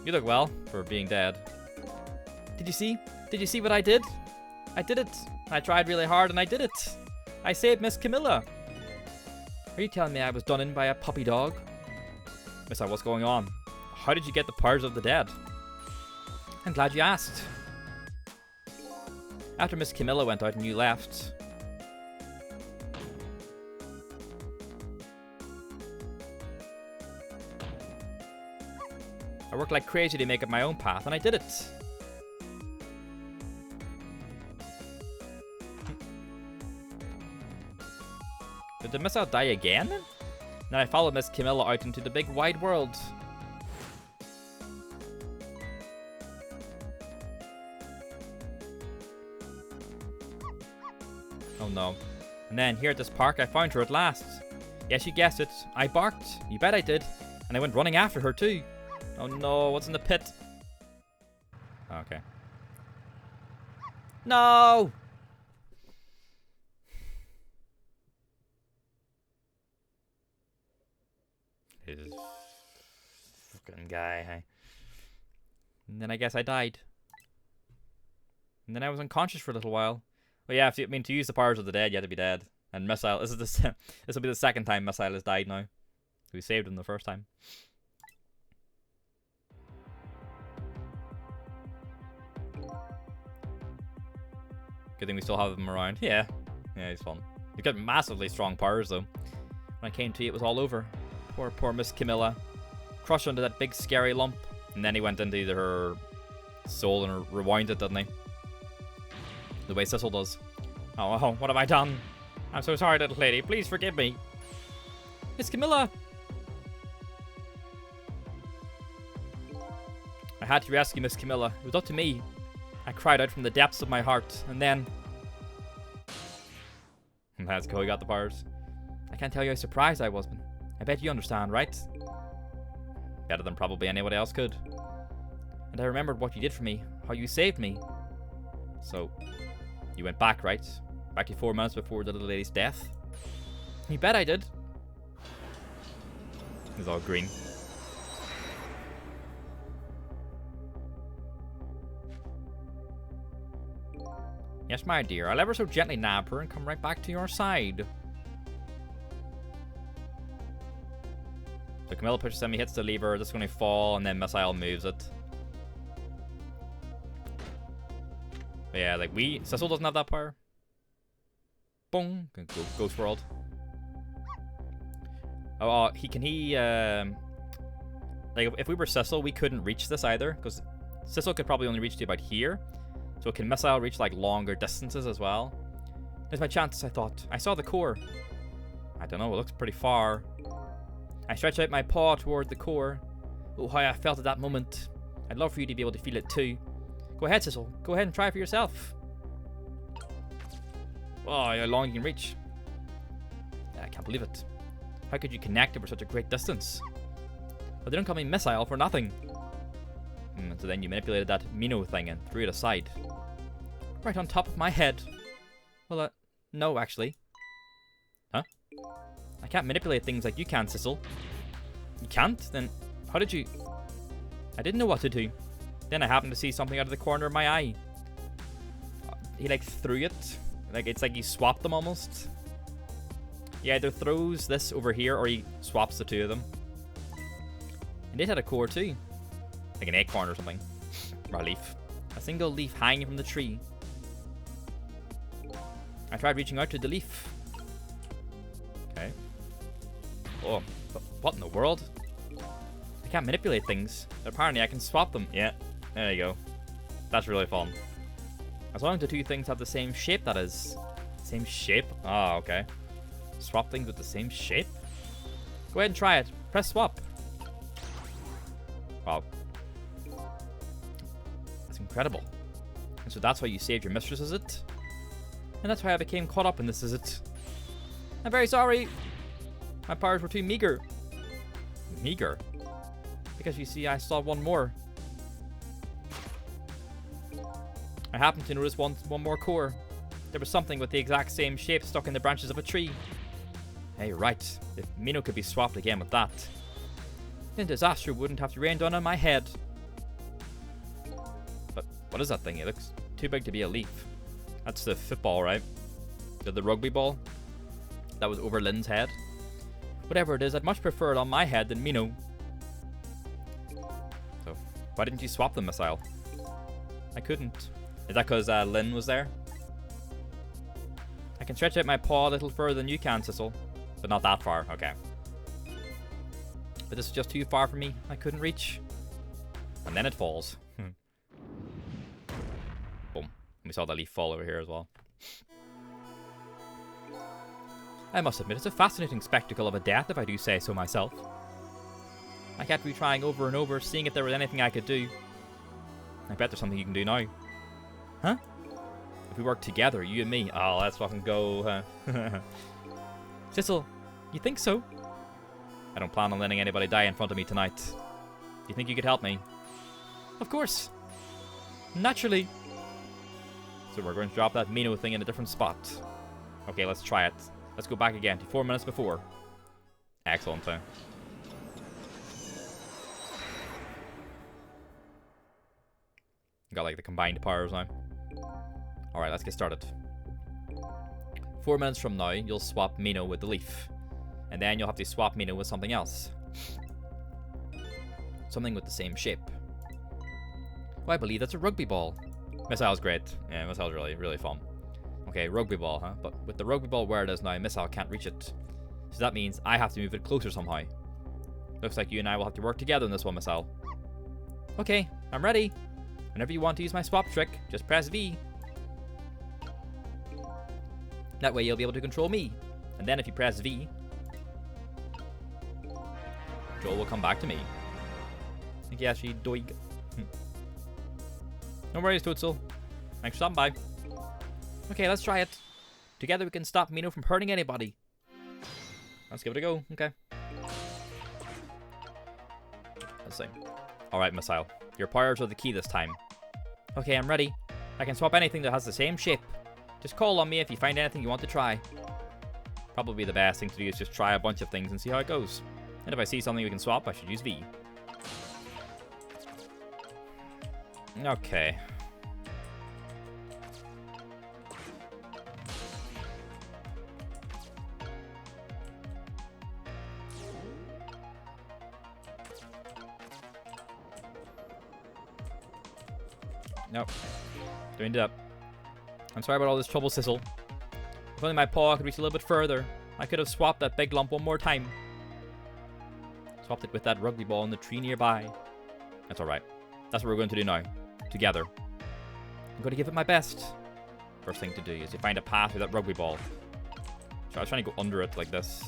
You look well for being dead. Did you see? Did you see what I did? I did it. I tried really hard and I did it. I saved Miss Camilla. Are you telling me I was done in by a puppy dog? Missile, what's going on? How did you get the powers of the dead? I'm glad you asked. After Miss Camilla went out and you left... I worked like crazy to make up my own path, and I did it. Did the Missile die again? Then I followed Miss Camilla out into the big wide world. Oh no. And then here at this park, I found her at last. Yes, you guessed it. I barked. You bet I did. And I went running after her too. Oh no, what's in the pit? Okay. No! This fucking guy, hey? And then I guess I died. And then I was unconscious for a little while. Well, yeah, I mean, to use the powers of the dead, you have to be dead. And Missile, this will be the second time Missile has died now. We saved him the first time. Good thing we still have him around. Yeah. Yeah, he's fun. He's got massively strong powers, though. When I came to, it was all over. Poor Miss Camilla. Crushed under that big scary lump. And then he went into her soul and rewound it, didn't he? The way Sissel does. Oh, what have I done? I'm so sorry, little lady. Please forgive me. Miss Camilla! I had to rescue Miss Camilla. It was up to me. I cried out from the depths of my heart, and then... That's cool, he got the powers. I can't tell you how surprised I was, but I bet you understand, right? Better than probably anybody else could. And I remembered what you did for me, how you saved me. So, you went back, right? Back to 4 months before the little lady's death? You bet I did. It's all green. Yes, my dear. I'll ever so gently nab her and come right back to your side. So Camilla pushes him, he hits the lever, this is going to fall, and then Missile moves it. But yeah, like Sissel doesn't have that power. Boom. Ghost World. Oh, like, if we were Sissel, we couldn't reach this either, because Sissel could probably only reach to about here. So can Missile reach, like, longer distances as well? There's my chance, I thought. I saw the core. I don't know, it looks pretty far. I stretched out my paw toward the core. Oh, how I felt at that moment. I'd love for you to be able to feel it too. Go ahead, Sissel. Go ahead and try for yourself. Oh, how long you can reach. I can't believe it. How could you connect over such a great distance? But they don't call me Missile for nothing. So then you manipulated that Mino thing and threw it aside. Right on top of my head. Well, no, actually. Huh? I can't manipulate things like you can, Sissel. You can't? Then how did you... I didn't know what to do. Then I happened to see something out of the corner of my eye. He, like, threw it. Like, it's like he swapped them almost. He either throws this over here or he swaps the two of them. And it had a core too. Like an acorn or something. Or a leaf. A single leaf hanging from the tree. I tried reaching out to the leaf. Okay. Oh, but what in the world? I can't manipulate things. But apparently I can swap them. Yeah, there you go. That's really fun. As long as the two things have the same shape, that is. Same shape? Oh, okay. Swap things with the same shape? Go ahead and try it. Press swap. Wow. That's incredible. And so that's why you saved your mistress, is it? And that's why I became caught up in this, is it? I'm very sorry. My powers were too meager. Meager? Because you see, I saw one more. I happened to notice one more core. There was something with the exact same shape stuck in the branches of a tree. Hey, right. If Mino could be swapped again with that, then disaster wouldn't have to rain down on my head. But what is that thing? It looks too big to be a leaf. That's the football, right? The rugby ball that was over Lynn's head. Whatever it is, I'd much prefer it on my head than Mino. So, why didn't you swap them, Missile? I couldn't. Is that because Lynn was there? I can stretch out my paw a little further than you can, Sissel. But not that far, okay. But this is just too far for me. I couldn't reach. And then it falls. Boom. We saw that leaf fall over here as well. I must admit, it's a fascinating spectacle of a death, if I do say so myself. I kept retrying over and over, seeing if there was anything I could do. I bet there's something you can do now. Huh? If we work together, you and me. Oh, let's fucking go. Sissel, you think so? I don't plan on letting anybody die in front of me tonight. Do you think you could help me? Of course. Naturally. So we're going to drop that Mino thing in a different spot. Okay, let's try it. Let's go back again to 4 minutes before. Excellent, huh? Got like the combined powers now. Alright, let's get started. 4 minutes from now, you'll swap Mino with the leaf. And then you'll have to swap Mino with something else. Something with the same shape. Well, I believe that's a rugby ball. Missile's great. Yeah, Missile's really, really fun. Okay, rugby ball, huh? But with the rugby ball where it is now, Missile can't reach it. So that means I have to move it closer somehow. Looks like you and I will have to work together on this one, Missile. Okay, I'm ready. Whenever you want to use my swap trick, just press V. That way you'll be able to control me. And then if you press V, Joel will come back to me. Thank you, actually, doig. No worries, Tootsil. Thanks for stopping by. Okay, let's try it. Together we can stop Mino from hurting anybody. Let's give it a go. Okay. Let's see. Alright, Missile. Your powers are the key this time. Okay, I'm ready. I can swap anything that has the same shape. Just call on me if you find anything you want to try. Probably the best thing to do is just try a bunch of things and see how it goes. And if I see something we can swap, I should use V. Okay. Nope. Doing it up. I'm sorry about all this trouble, Sissel. If only my paw could reach a little bit further, I could have swapped that big lump one more time. Swapped it with that rugby ball in the tree nearby. That's alright. That's what we're going to do now. Together. I'm going to give it my best. First thing to do is to find a path with that rugby ball. So I was trying to go under it like this.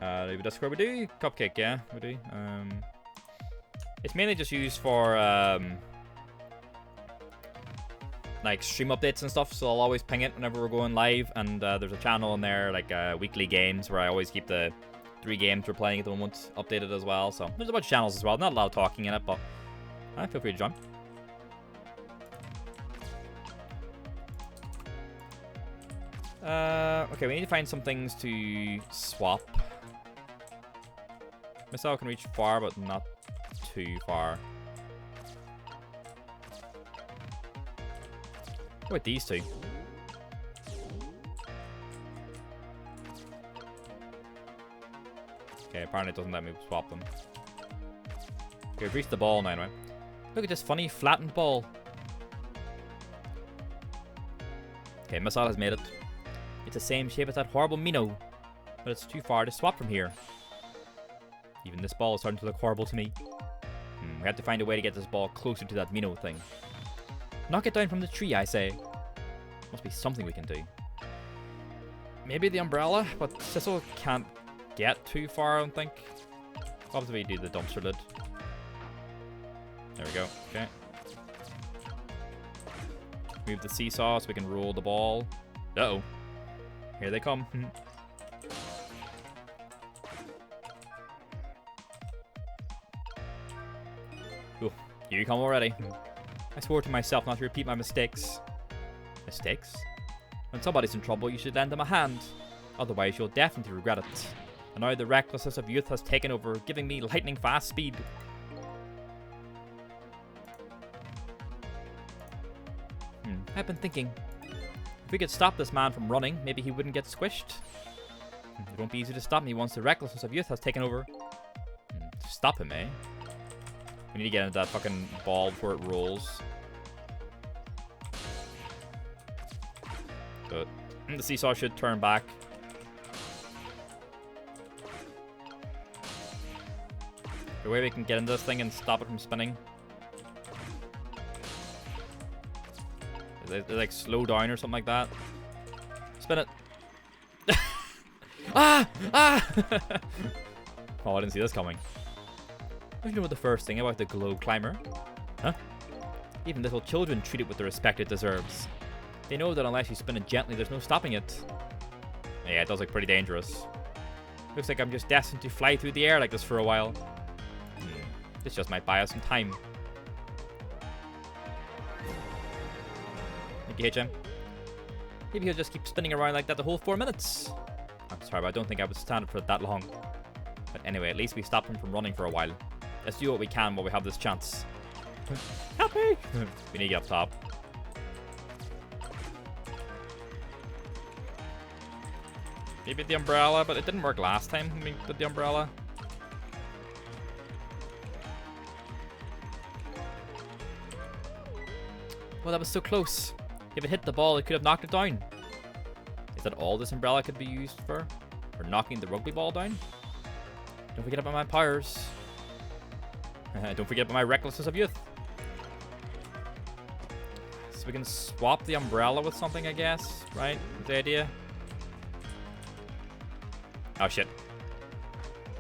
That's where we do. Cupcake, yeah, we do. It's mainly just used for like stream updates and stuff, so I'll always ping it whenever we're going live. And there's a channel in there, like weekly games, where I always keep the 3 games we're playing at the moment updated as well. So there's a bunch of channels as well. Not a lot of talking in it, but feel free to join. Okay, we need to find some things to swap. Missile can reach far, but not too far. What about these two? Okay, apparently it doesn't let me swap them. Okay, we've reached the ball now, anyway. Look at this funny flattened ball. Okay, Missile has made it. It's the same shape as that horrible Mino, but it's too far to swap from here. Even this ball is starting to look horrible to me. We have to find a way to get this ball closer to that Mino thing. Knock it down from the tree, I say. Must be something we can do. Maybe the umbrella, but Sissel can't get too far, I don't think. Obviously, we do the dumpster lid. There we go. Okay. Move the seesaw so we can roll the ball. Uh-oh. Here they come. Ooh, here you come already. I swore to myself not to repeat my mistakes. Mistakes? When somebody's in trouble, you should lend them a hand. Otherwise, you'll definitely regret it. And now the recklessness of youth has taken over, giving me lightning fast speed. I've been thinking. If we could stop this man from running, maybe he wouldn't get squished. It won't be easy to stop me once the recklessness of youth has taken over. Stop him, eh? We need to get into that fucking ball before it rolls. Good. The seesaw should turn back. The way we can get into this thing and stop it from spinning. They like slow down or something like that. Spin it. Ah! Ah! Oh, I didn't see this coming. Don't you know the first thing about the globe climber? Huh? Even little children treat it with the respect it deserves. They know that unless you spin it gently, there's no stopping it. Yeah, it does look pretty dangerous. Looks like I'm just destined to fly through the air like this for a while. This just might buy us some time. Thank you, HM. Maybe he'll just keep spinning around like that the whole 4 minutes. I'm sorry, but I don't think I would stand it for that long. But anyway, at least we stopped him from running for a while. Let's do what we can while we have this chance. Help me! We need to get up top. Maybe the umbrella, but it didn't work last time when we did the umbrella. Oh, that was so close. If it hit the ball, it could have knocked it down. Is that all this umbrella could be used for? For knocking the rugby ball down? Don't forget about my powers. Don't forget about my recklessness of youth. So we can swap the umbrella with something, I guess, right? Is the idea? Oh shit.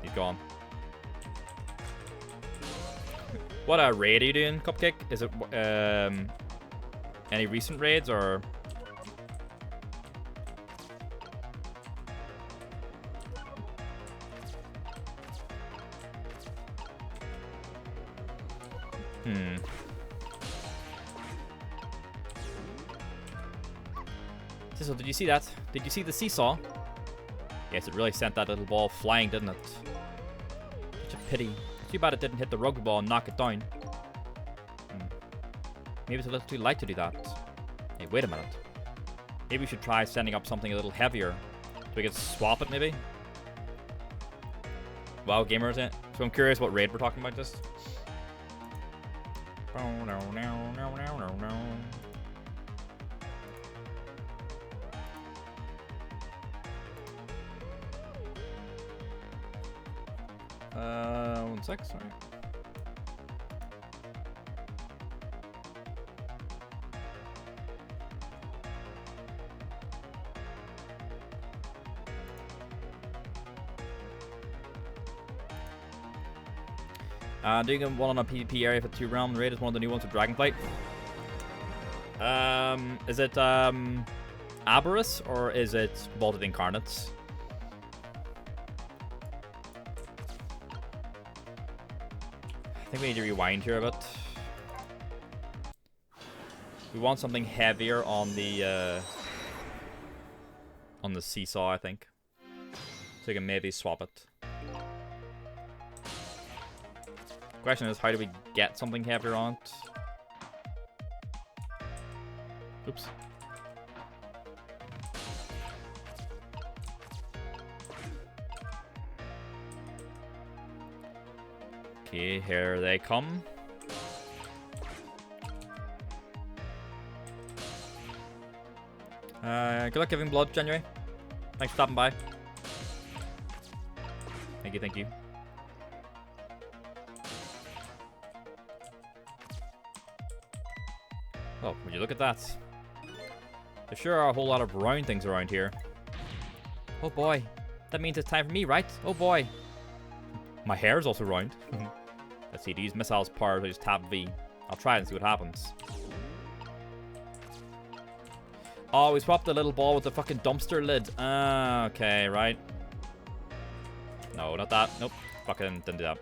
He's gone. What raid are you doing, Cupcake? Is it any recent raids or? So did you see that? Did you see the seesaw? Yes, it really sent that little ball flying, didn't it? Such a pity. Too bad it didn't hit the rugby ball and knock it down. Maybe it's a little too light to do that. Hey, wait a minute. Maybe we should try sending up something a little heavier. So we could swap it, maybe? Wow, gamers, eh? So I'm curious what raid we're talking about just. One sec, sorry. Doing one on a PvP area for 2 realm raid is one of the new ones with Dragonflight. Is it Aberrus or is it Vaulted Incarnates? I think we need to rewind here a bit. We want something heavier on the seesaw, I think. So we can maybe swap it. Question is, how do we get something heavier on it? Oops. Okay, here they come. Good luck giving blood, January. Thanks for stopping by. Thank you, thank you. Oh, would you look at that? There sure are a whole lot of round things around here. Oh boy. That means it's time for me, right? Oh boy. My hair is also round. Let's see, these missiles power, so I just tap V. I'll try it and see what happens. Oh, we swapped the little ball with the fucking dumpster lid. Ah, okay, right. No, not that. Nope. Fucking didn't do that.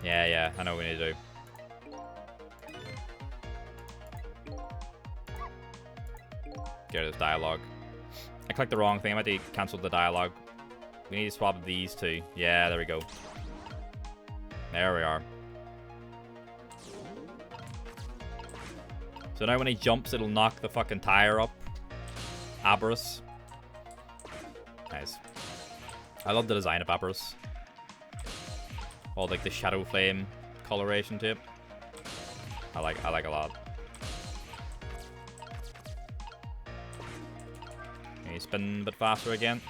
Yeah, I know what we need to do. Get rid of this dialogue. I clicked the wrong thing. I might have to cancel the dialogue. We need to swap these two. Yeah, there we go. There we are. So now when he jumps, it'll knock the fucking tire up. Aberrus. Nice. I love the design of Aberrus. All like the shadow flame coloration to it. I like a lot. Can you spin a bit faster again?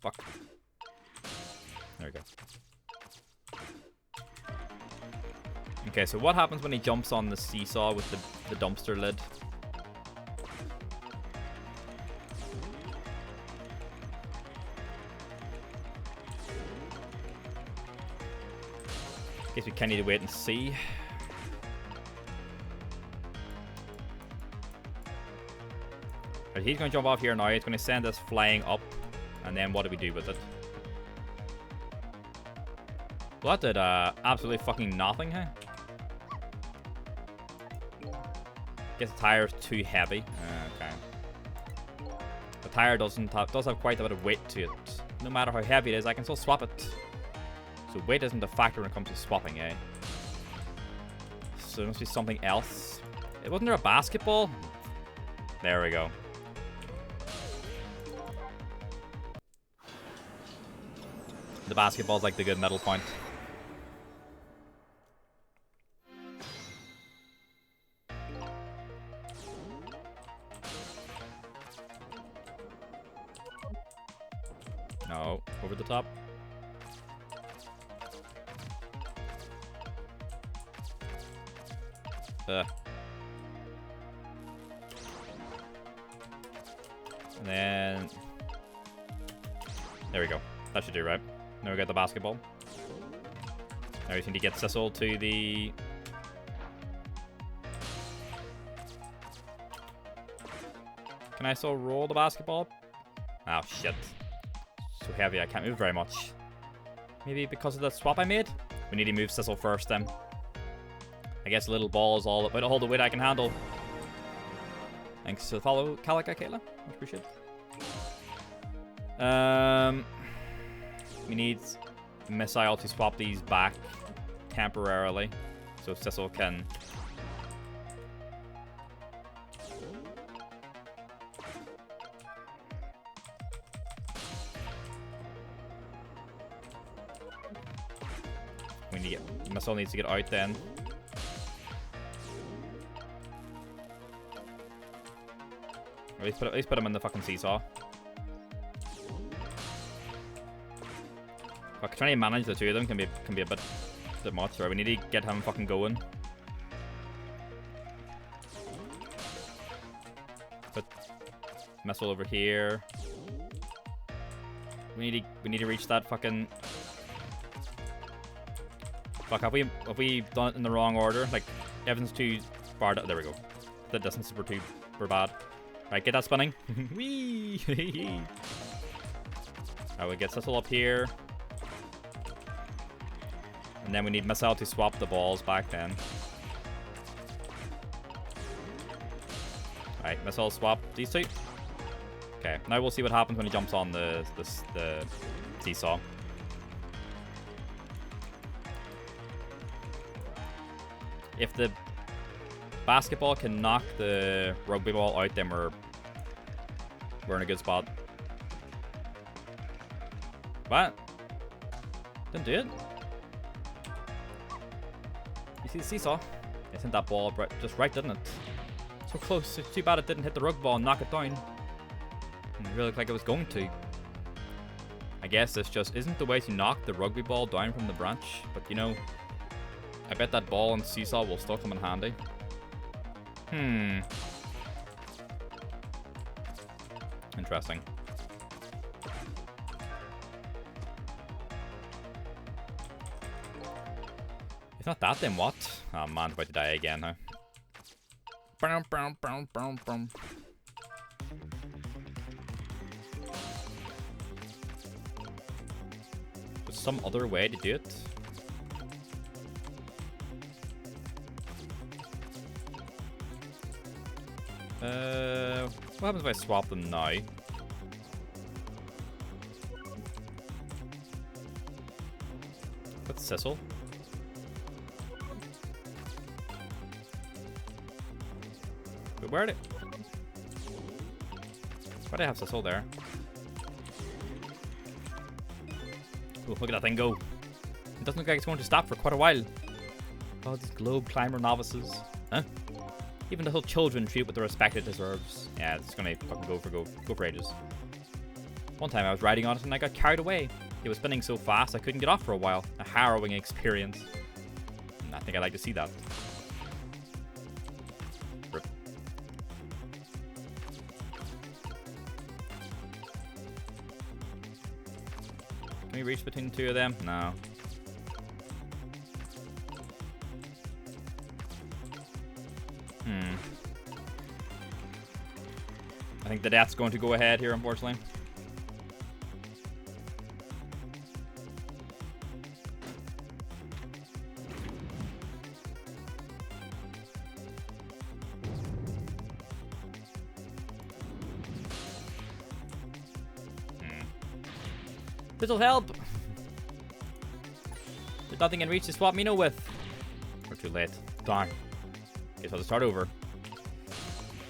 Fuck. There we go. Okay, so what happens when he jumps on the seesaw with the dumpster lid? Guess we kind of need to wait and see. Right, he's going to jump off here now. He's going to send us flying up. And then what do we do with it? Well, that did absolutely fucking nothing, huh? Guess the tire's too heavy. Okay. The tire does have quite a bit of weight to it. No matter how heavy it is, I can still swap it. So weight isn't a factor when it comes to swapping, eh? So there must be something else. Wasn't there a basketball? There we go. The basketball's like the good middle point. No, over the top. And then... There we go. That should do, right? Now we got the basketball. Now we just need to get Sissel to the... Can I still roll the basketball? Oh, shit. So heavy, I can't move very much. Maybe because of the swap I made? We need to move Sissel first, then. I guess little ball is all about to hold the weight I can handle. Thanks for the follow, Calica, Kayla. Much appreciated. We need Missile to swap these back temporarily, so Sissel can... We need to get... Missile needs to get out then. At least put him in the fucking seesaw. Fuck, trying to manage the two of them can be a bit much. Right, we need to get him fucking going. Put Missile over here. We need to reach that fucking... Fuck, have we done it in the wrong order? Like, everything's too far. There we go. The distances were bad. Right, get that spinning. Whee! Alright, we get Sissel up here. And then we need Missile to swap the balls back then. Alright, Missile swap these two. Okay, now we'll see what happens when he jumps on the seesaw. If the basketball can knock the rugby ball out, then we're in a good spot. What? Didn't do it? You see the seesaw? It sent that ball just right, didn't it? So close. It's too bad it didn't hit the rugby ball and knock it down. It really looked like it was going to. I guess this just isn't the way to knock the rugby ball down from the branch. But you know, I bet that ball and seesaw will still come in handy. Interesting. If not that, then what? Oh man, I'm about to die again, huh? There's some other way to do it. What happens if I swap them now? That's Sissel. But why do I have Sissel there? Ooh, look at that thing go. It doesn't look like it's going to stop for quite a while. Oh, these globe climber novices. Huh? Even little children treat with the respect it deserves. Yeah, it's gonna fucking go for ages. One time I was riding on it and I got carried away. It was spinning so fast I couldn't get off for a while. A harrowing experience. And I think I'd like to see that. Rip. Can we reach between the two of them? No. I think the death's going to go ahead here, unfortunately. This'll help. There's nothing in reach to swap Mino with. We're too late. Darn. Guess I'll just start over.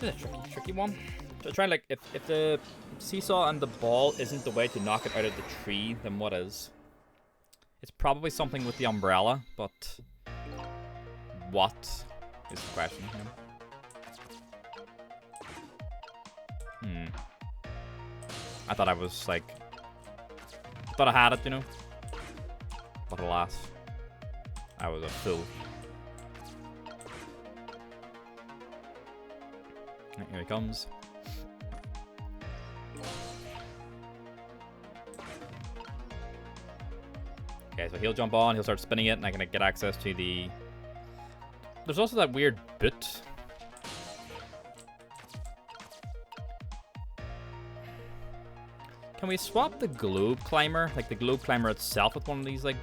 This is a tricky one. So try like if the seesaw and the ball isn't the way to knock it out of the tree, then what is? It's probably something with the umbrella, but what is the question? I thought I was like, thought I had it, you know. But alas, I was a fool. Right, here he comes. Okay, so he'll jump on, he'll start spinning it, and I can get access to the... There's also that weird boot. Can we swap the globe climber, like the globe climber itself, with one of these, like...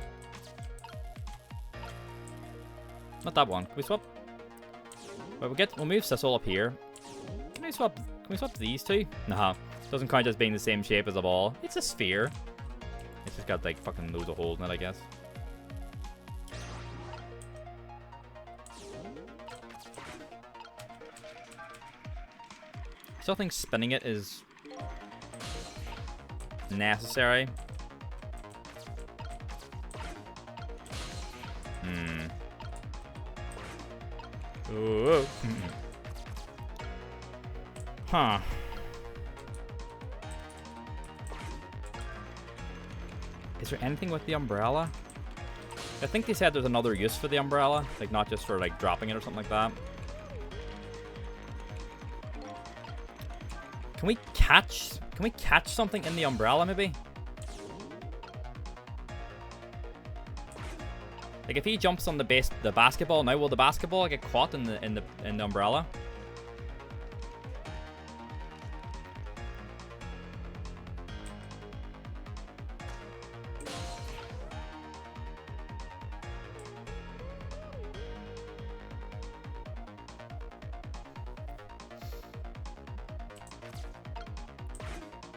Not that one. Can we swap... Well, we'll move Sissel up here. Can we swap these two? Nah. Doesn't count as being the same shape as the ball. It's a sphere. It's just got like fucking loads of holes in it, I guess. I still think spinning it is necessary. Ooh. Huh. Is there anything with the umbrella? I think they said there's another use for the umbrella, like not just for like dropping it or something like that. Can we catch something in the umbrella maybe? Like if he jumps on the basketball now, will the basketball get caught in the umbrella?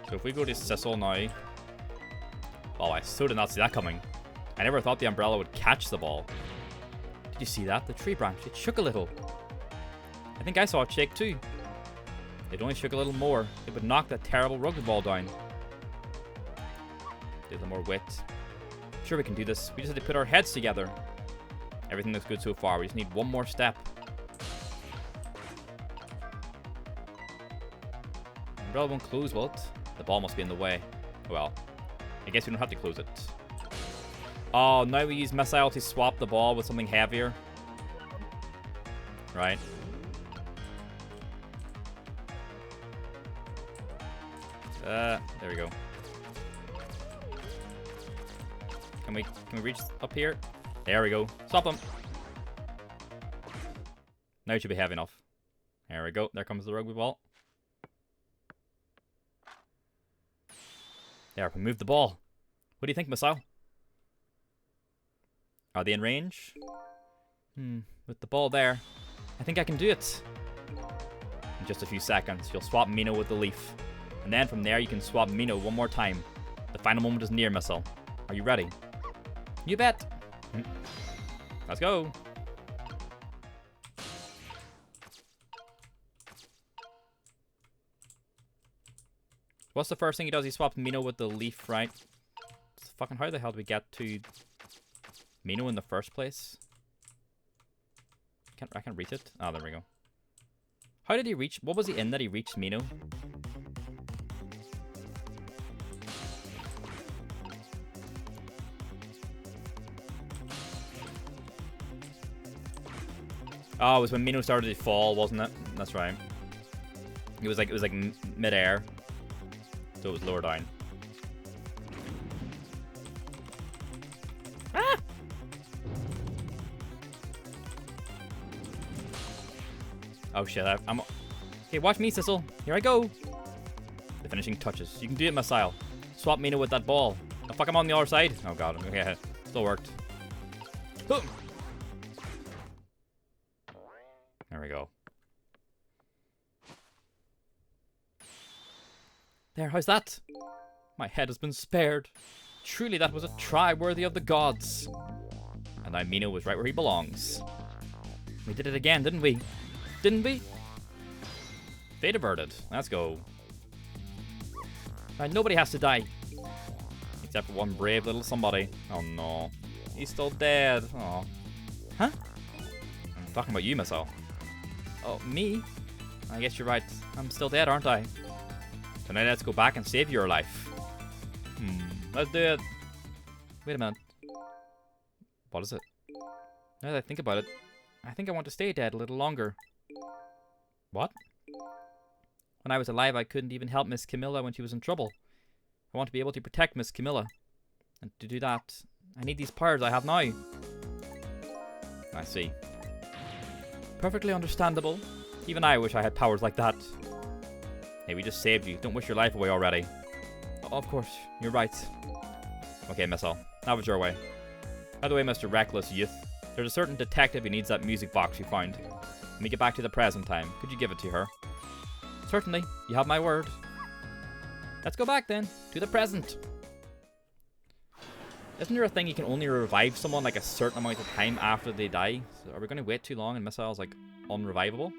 So if we go to Sissel now... Oh, I so did not see that coming. I never thought the umbrella would catch the ball. Did you see that? The tree branch, it shook a little. I think I saw it shake too. It only shook a little more. It would knock that terrible rugby ball down. Do a little more width. Sure, we can do this. We just have to put our heads together. Everything looks good so far. We just need one more step. The umbrella won't close, will it? The ball must be in the way. Well, I guess we don't have to close it. Oh, now we use Missile to swap the ball with something heavier. Right. There we go. Can we reach up here? There we go. Stop them. Now it should be heavy enough. There we go. There comes the rugby ball. There, we moved the ball. What do you think, Missile? Are they in range? With the ball there. I think I can do it. In just a few seconds, you'll swap Mino with the leaf. And then from there, you can swap Mino one more time. The final moment is near, Missile. Are you ready? You bet. Let's go. What's the first thing he does? He swaps Mino with the leaf, right? Fucking how the hell do we get to Mino in the first place? I can't reach it. Oh, there we go. How did he reach? What was he in that he reached Mino? Oh, it was when Mino started to fall, wasn't it? That's right. It was like mid-air. So it was lower down. Ah! Oh shit, I'm... Okay, watch me, Sissel. Here I go. The finishing touches. You can do it, Missile. Swap Mino with that ball. Oh, fuck, I'm on the other side. Oh god, okay. Still worked. Boom! There we go. There, how's that? My head has been spared. Truly, that was a try worthy of the gods. And now Mino was right where he belongs. We did it again, didn't we? Didn't we? Fate averted. Let's go. Right, nobody has to die. Except for one brave little somebody. Oh no. He's still dead. Oh. Huh? I'm talking about you, Misao. Oh, me? I guess you're right. I'm still dead, aren't I? So now let's go back and save your life. Let's do it. Wait a minute. What is it? Now that I think about it, I think I want to stay dead a little longer. What? When I was alive, I couldn't even help Miss Camilla when she was in trouble. I want to be able to protect Miss Camilla. And to do that, I need these powers I have now. I see. Perfectly understandable. Even I wish I had powers like that. Hey, we just saved you. Don't wish your life away already. Oh, of course, you're right. Okay, Misao, that was your way. By the way, Mr. Reckless Youth, there's a certain detective who needs that music box you found. Let me get back to the present time. Could you give it to her? Certainly. You have my word. Let's go back then, to the present. Isn't there a thing you can only revive someone like a certain amount of time after they die? So are we going to wait too long and Misael's like unrevivable?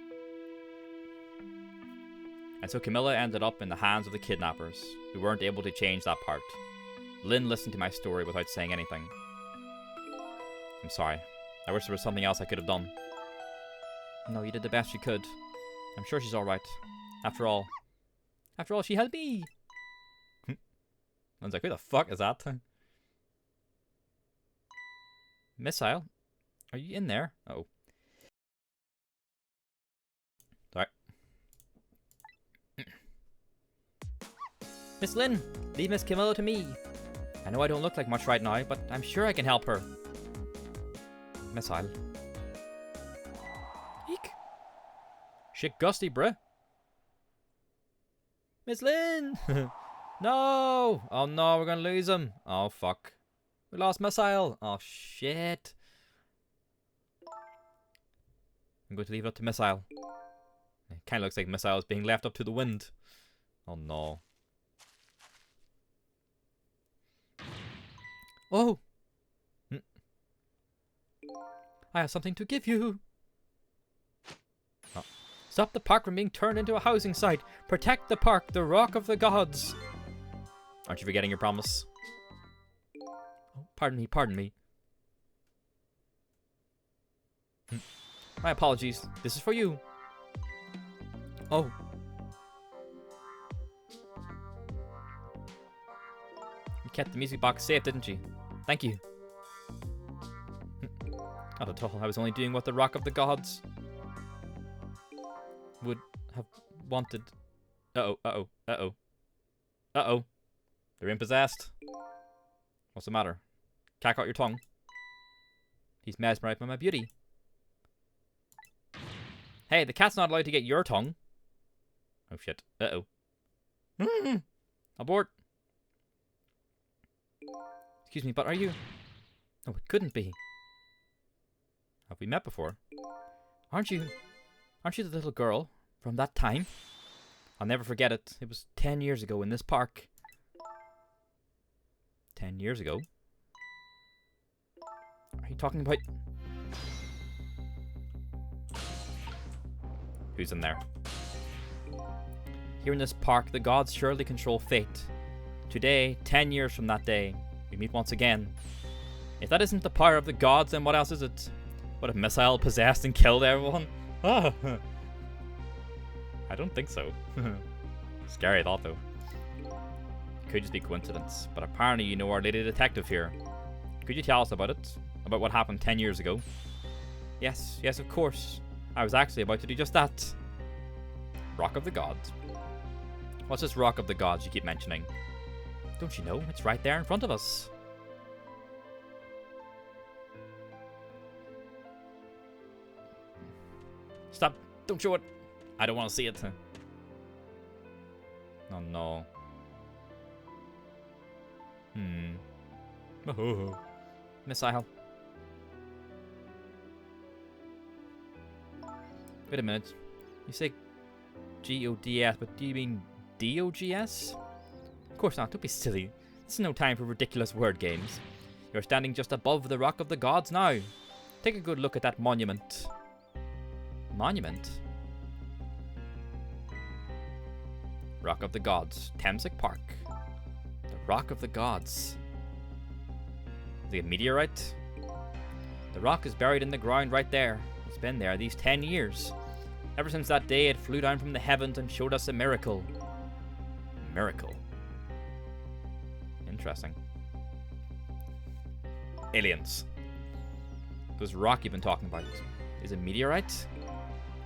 And so Camilla ended up in the hands of the kidnappers, who weren't able to change that part. Lynn listened to my story without saying anything. I'm sorry. I wish there was something else I could have done. No, you did the best you could. I'm sure she's alright. After all, she helped me! I was like, who the fuck is that? Misael? Are you in there? Uh oh. Sorry. Miss Lynn, leave Miss Camilla to me. I know I don't look like much right now, but I'm sure I can help her. Misael. Eek. Shit gusty, bruh. Miss Lynn! No! Oh no, we're gonna lose him. Oh fuck. We lost Misael. Oh shit. I'm going to leave it up to Misael. It kinda looks like Misael is being left up to the wind. Oh no. Oh! I have something to give you. Oh. Stop the park from being turned into a housing site. Protect the park, the rock of the gods. Aren't you forgetting your promise? Oh, pardon me. My apologies. This is for you. Oh. You kept the music box safe, didn't you? Thank you. Not at all. I was only doing what the Rock of the Gods would have wanted. Uh-oh. They're impossessed. What's the matter? Cack out your tongue. He's mesmerized by my beauty. Hey, the cat's not allowed to get your tongue. Oh shit. Uh-oh. Abort. Excuse me, but are you... Oh, it couldn't be. Have we met before? Aren't you the little girl from that time? I'll never forget it. It was 10 years ago in this park. 10 years ago? Are you talking about... Who's in there? Here in this park, the gods surely control fate. Today, 10 years from that day, we meet once again. If that isn't the power of the gods, then what else is it? What if Misael possessed and killed everyone? Oh. I don't think so. Scary thought though. Could just be coincidence, but apparently you know our lady detective here. Could you tell us about it? About what happened 10 years ago? Yes, of course. I was actually about to do just that. Rock of the Gods. What's this Rock of the Gods you keep mentioning? Don't you know? It's right there in front of us. Stop. Don't show it. I don't want to see it. Oh no. Oh. Misael. Wait a minute. You say G-O-D-S, but do you mean D-O-G-S? Of course not. Don't be silly. This is no time for ridiculous word games. You're standing just above the Rock of the Gods now. Take a good look at that monument. Monument? Rock of the Gods, Temsic Park. The Rock of the Gods. Is it a meteorite? The rock is buried in the ground right there. It's been there these 10 years. Ever since that day, it flew down from the heavens and showed us a miracle. Miracle. Interesting. Aliens. This rock you've been talking about is a meteorite?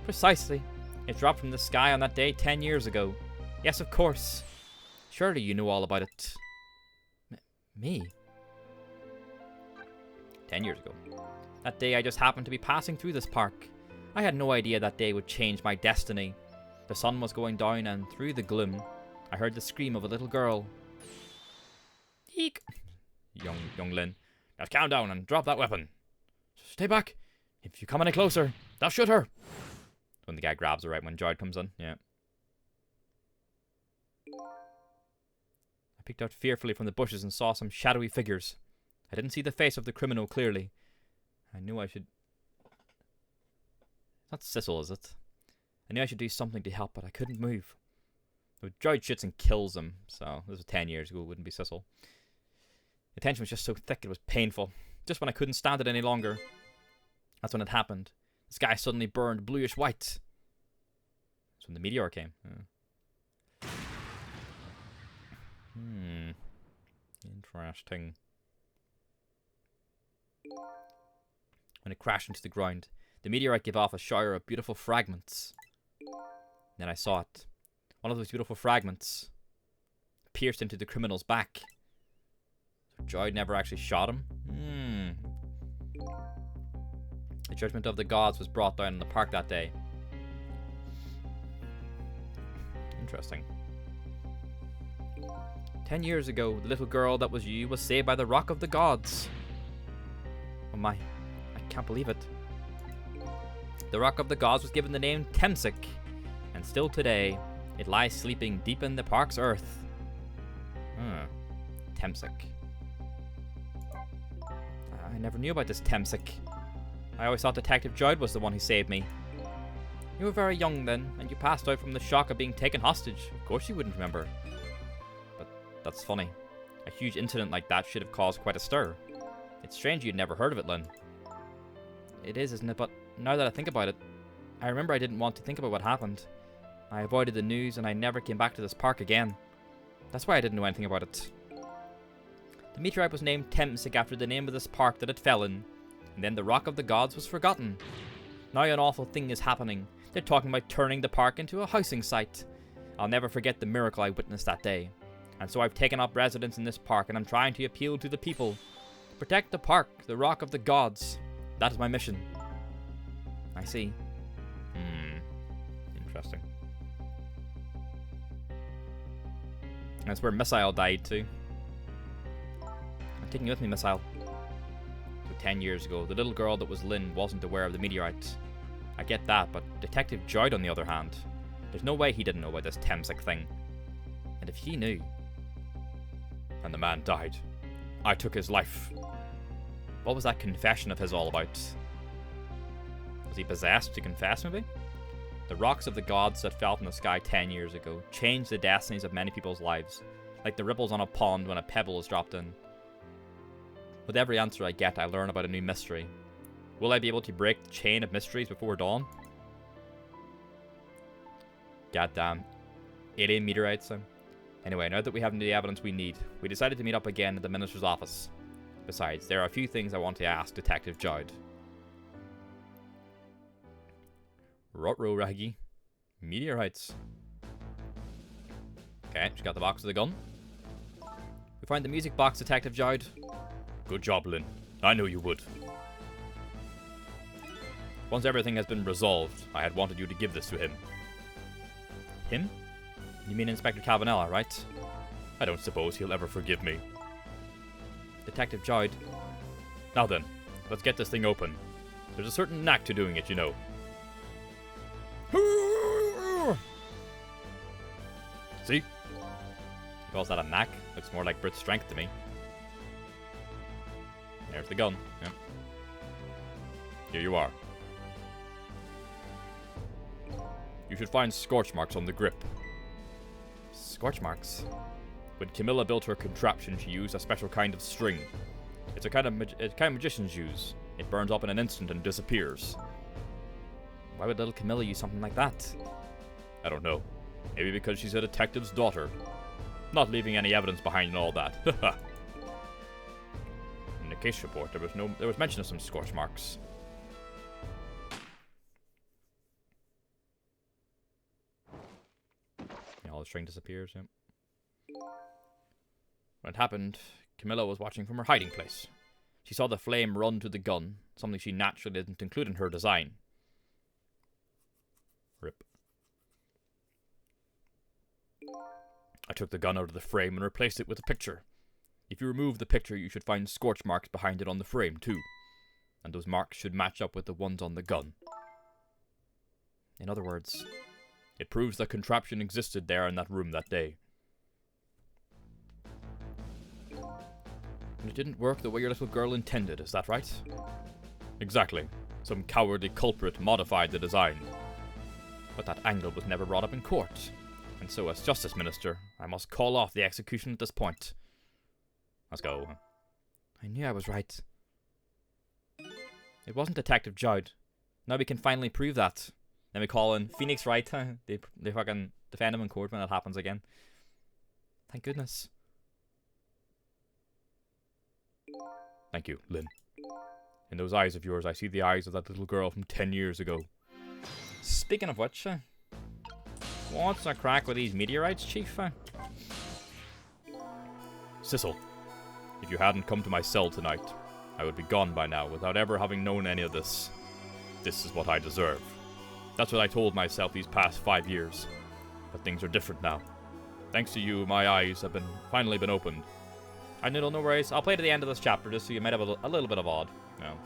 Precisely. It dropped from the sky on that day 10 years ago. Yes, of course. Surely you know all about it. Me? 10 years ago. That day I just happened to be passing through this park. I had no idea that day would change my destiny. The sun was going down and through the gloom, I heard the scream of a little girl. Eek! Young Lin. Now calm down and drop that weapon. Stay back. If you come any closer, they'll shoot her. When the guy grabs her right when Joyd comes in. Yeah. I peeked out fearfully from the bushes and saw some shadowy figures. I didn't see the face of the criminal clearly. I knew I should... It's not Sissel, is it? I knew I should do something to help, but I couldn't move. So Joyd shoots and kills him, so this was 10 years ago, it wouldn't be Sissel. The tension was just so thick, it was painful. Just when I couldn't stand it any longer. That's when it happened. The sky suddenly burned bluish white. That's when the meteor came. Interesting. When it crashed into the ground, the meteorite gave off a shower of beautiful fragments. Then I saw it. One of those beautiful fragments pierced into the criminal's back. So Joyd never actually shot him? The judgment of the gods was brought down in the park that day. Interesting. 10 years ago, the little girl that was you was saved by the rock of the gods. Oh my, I can't believe it. The rock of the gods was given the name Temsik, and still today, it lies sleeping deep in the park's earth. Temsik. I never knew about this Temsik. I always thought Detective Joyd was the one who saved me. You were very young then, and you passed out from the shock of being taken hostage. Of course you wouldn't remember. But that's funny. A huge incident like that should have caused quite a stir. It's strange you'd never heard of it, Lynn. It is, isn't it? But now that I think about it, I remember I didn't want to think about what happened. I avoided the news and I never came back to this park again. That's why I didn't know anything about it. The meteorite was named Temsik after the name of this park that it fell in. And then the Rock of the Gods was forgotten. Now an awful thing is happening. They're talking about turning the park into a housing site. I'll never forget the miracle I witnessed that day. And so I've taken up residence in this park and I'm trying to appeal to the people. Protect the park, the Rock of the Gods. That is my mission. I see. Interesting. That's where Missile died too. I'm taking you with me, Missile. So 10 years ago, the little girl that was Lynn wasn't aware of the meteorite. I get that, but Detective Joyd on the other hand, there's no way he didn't know about this Temsik thing. And if he knew... And the man died. I took his life. What was that confession of his all about? Was he possessed to confess, maybe? The rocks of the gods that fell from the sky 10 years ago changed the destinies of many people's lives, like the ripples on a pond when a pebble is dropped in. With every answer I get, I learn about a new mystery. Will I be able to break the chain of mysteries before dawn? Goddamn. Alien meteorites. Anyway, now that we have the evidence we need, we decided to meet up again at the Minister's office. Besides, there are a few things I want to ask Detective Joyd. Rot-row, Raggy. Meteorites. Okay, she got the box of the gun. We find the music box, Detective Joyd. Good job, Lynn. I knew you would. Once everything has been resolved, I had wanted you to give this to him. Him? You mean Inspector Calvinella, right? I don't suppose he'll ever forgive me. Detective Joyd. Now then, let's get this thing open. There's a certain knack to doing it, you know. See? He calls that a knack. Looks more like Brit's strength to me. There's the gun. Yeah. Here you are. You should find scorch marks on the grip. Scorch marks? When Camilla built her contraption, she used a special kind of string. It's a kind of magicians use. It burns up in an instant and disappears. Why would little Camilla use something like that? I don't know. Maybe because she's a detective's daughter. Not leaving any evidence behind and all that. In the case report, there was mention of some scorch marks. Yeah, all the string disappears, yeah. When it happened, Camilla was watching from her hiding place. She saw the flame run to the gun, something she naturally didn't include in her design. Rip. I took the gun out of the frame and replaced it with a picture. If you remove the picture, you should find scorch marks behind it on the frame, too. And those marks should match up with the ones on the gun. In other words, it proves the contraption existed there in that room that day. And it didn't work the way your little girl intended, is that right? Exactly. Some cowardly culprit modified the design. But that angle was never brought up in court. And so, as Justice Minister, I must call off the execution at this point. Let's go. I knew I was right. It wasn't Detective Judd. Now we can finally prove that. Then we call in Phoenix Wright. They fucking defend him in court when that happens again. Thank goodness. Thank you, Lynn. In those eyes of yours, I see the eyes of that little girl from 10 years ago. Speaking of which, what's the crack with these meteorites, Chief? Sissel, if you hadn't come to my cell tonight, I would be gone by now without ever having known any of this. This is what I deserve. That's what I told myself these past 5 years. But things are different now. Thanks to you, my eyes have finally been opened. And no worries. I'll play to the end of this chapter just so you might have a little bit of odd. No.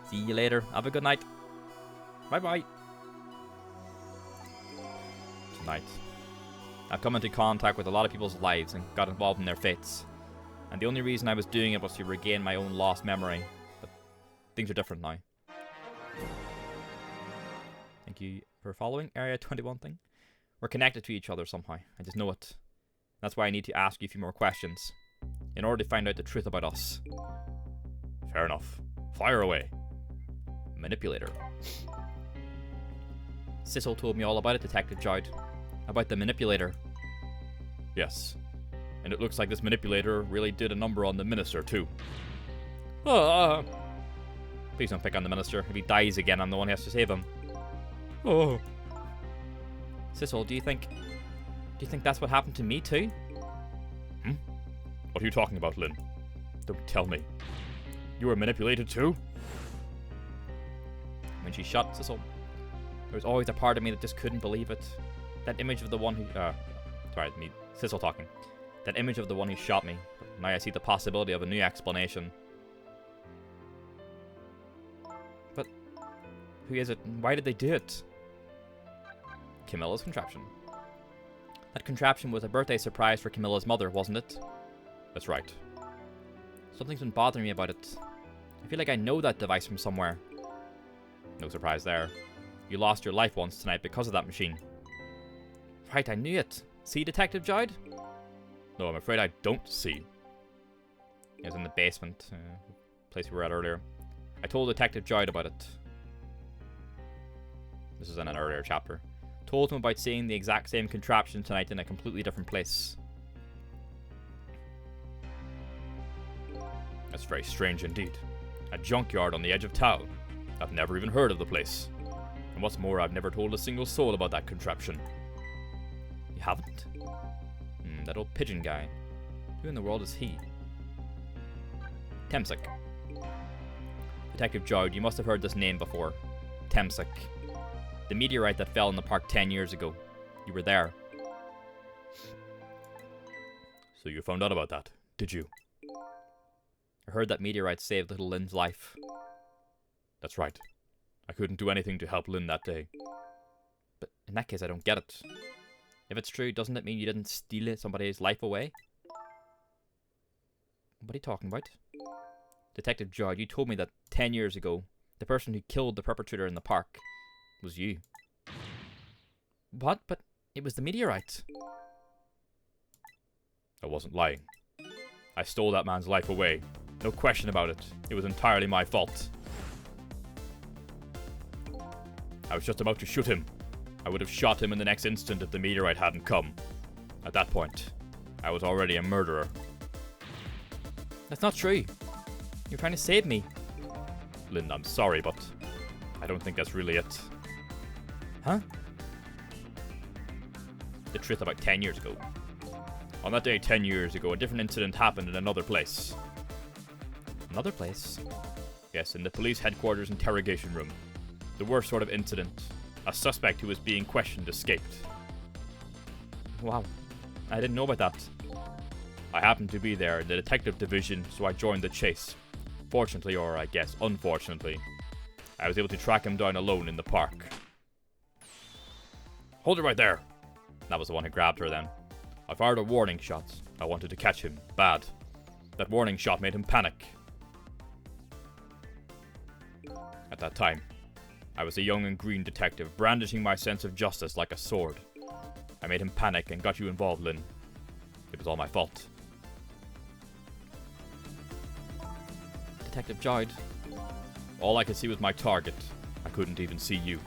See you later. Have a good night. Bye-bye. Tonight, I've come into contact with a lot of people's lives and got involved in their fates. And the only reason I was doing it was to regain my own lost memory. But things are different now. Thank you for following Area 21 thing. We're connected to each other somehow. I just know it. That's why I need to ask you a few more questions. In order to find out the truth about us. Fair enough. Fire away. Manipulator. Sissel told me all about it, Detective Judd. About the manipulator. Yes. And it looks like this manipulator really did a number on the minister, too. Please don't pick on the minister. If he dies again, I'm the one who has to save him. Sissel, do you think that's what happened to me, too? What are you talking about, Lynn? Don't tell me. You were manipulated, too? When she shot Sissel, there was always a part of me that just couldn't believe it. That image of the one who... sorry, me, Sissel talking. That image of the one who shot me. But now I see the possibility of a new explanation. But who is it and why did they do it? Camilla's contraption. That contraption was a birthday surprise for Camilla's mother, wasn't it? That's right. Something's been bothering me about it. I feel like I know that device from somewhere. No surprise there. You lost your life once tonight because of that machine. Right, I knew it. See, Detective Judd? No, I'm afraid I don't see. It was in the basement, place we were at earlier. I told Detective Judd about it. This is in an earlier chapter. Told him about seeing the exact same contraption tonight in a completely different place. That's very strange indeed. A junkyard on the edge of town. I've never even heard of the place. And what's more, I've never told a single soul about that contraption. You haven't? That old pigeon guy. Who in the world is he? Temsik. Detective Judd, you must have heard this name before. Temsik. The meteorite that fell in the park 10 years ago. You were there. So you found out about that, did you? I heard that meteorite saved little Lynn's life. That's right. I couldn't do anything to help Lynn that day. But in that case, I don't get it. If it's true, doesn't it mean you didn't steal somebody's life away? What are you talking about? Detective Judd, you told me that 10 years ago, the person who killed the perpetrator in the park was you. What? But it was the meteorite. I wasn't lying. I stole that man's life away. No question about it. It was entirely my fault. I was just about to shoot him. I would have shot him in the next instant if the meteorite hadn't come. At that point, I was already a murderer. That's not true. You're trying to save me. Lynn, I'm sorry, but I don't think that's really it. Huh? The truth about 10 years ago. On that day 10 years ago, a different incident happened in another place. Another place? Yes, in the police headquarters interrogation room. The worst sort of incident. A suspect who was being questioned escaped. Wow. I didn't know about that. I happened to be there in the detective division, so I joined the chase. Fortunately, or I guess unfortunately, I was able to track him down alone in the park. Hold it right there! That was the one who grabbed her then. I fired a warning shot. I wanted to catch him. Bad. That warning shot made him panic. At that time, I was a young and green detective, brandishing my sense of justice like a sword. I made him panic and got you involved, Lynn. It was all my fault. Detective Jowd. All I could see was my target. I couldn't even see you.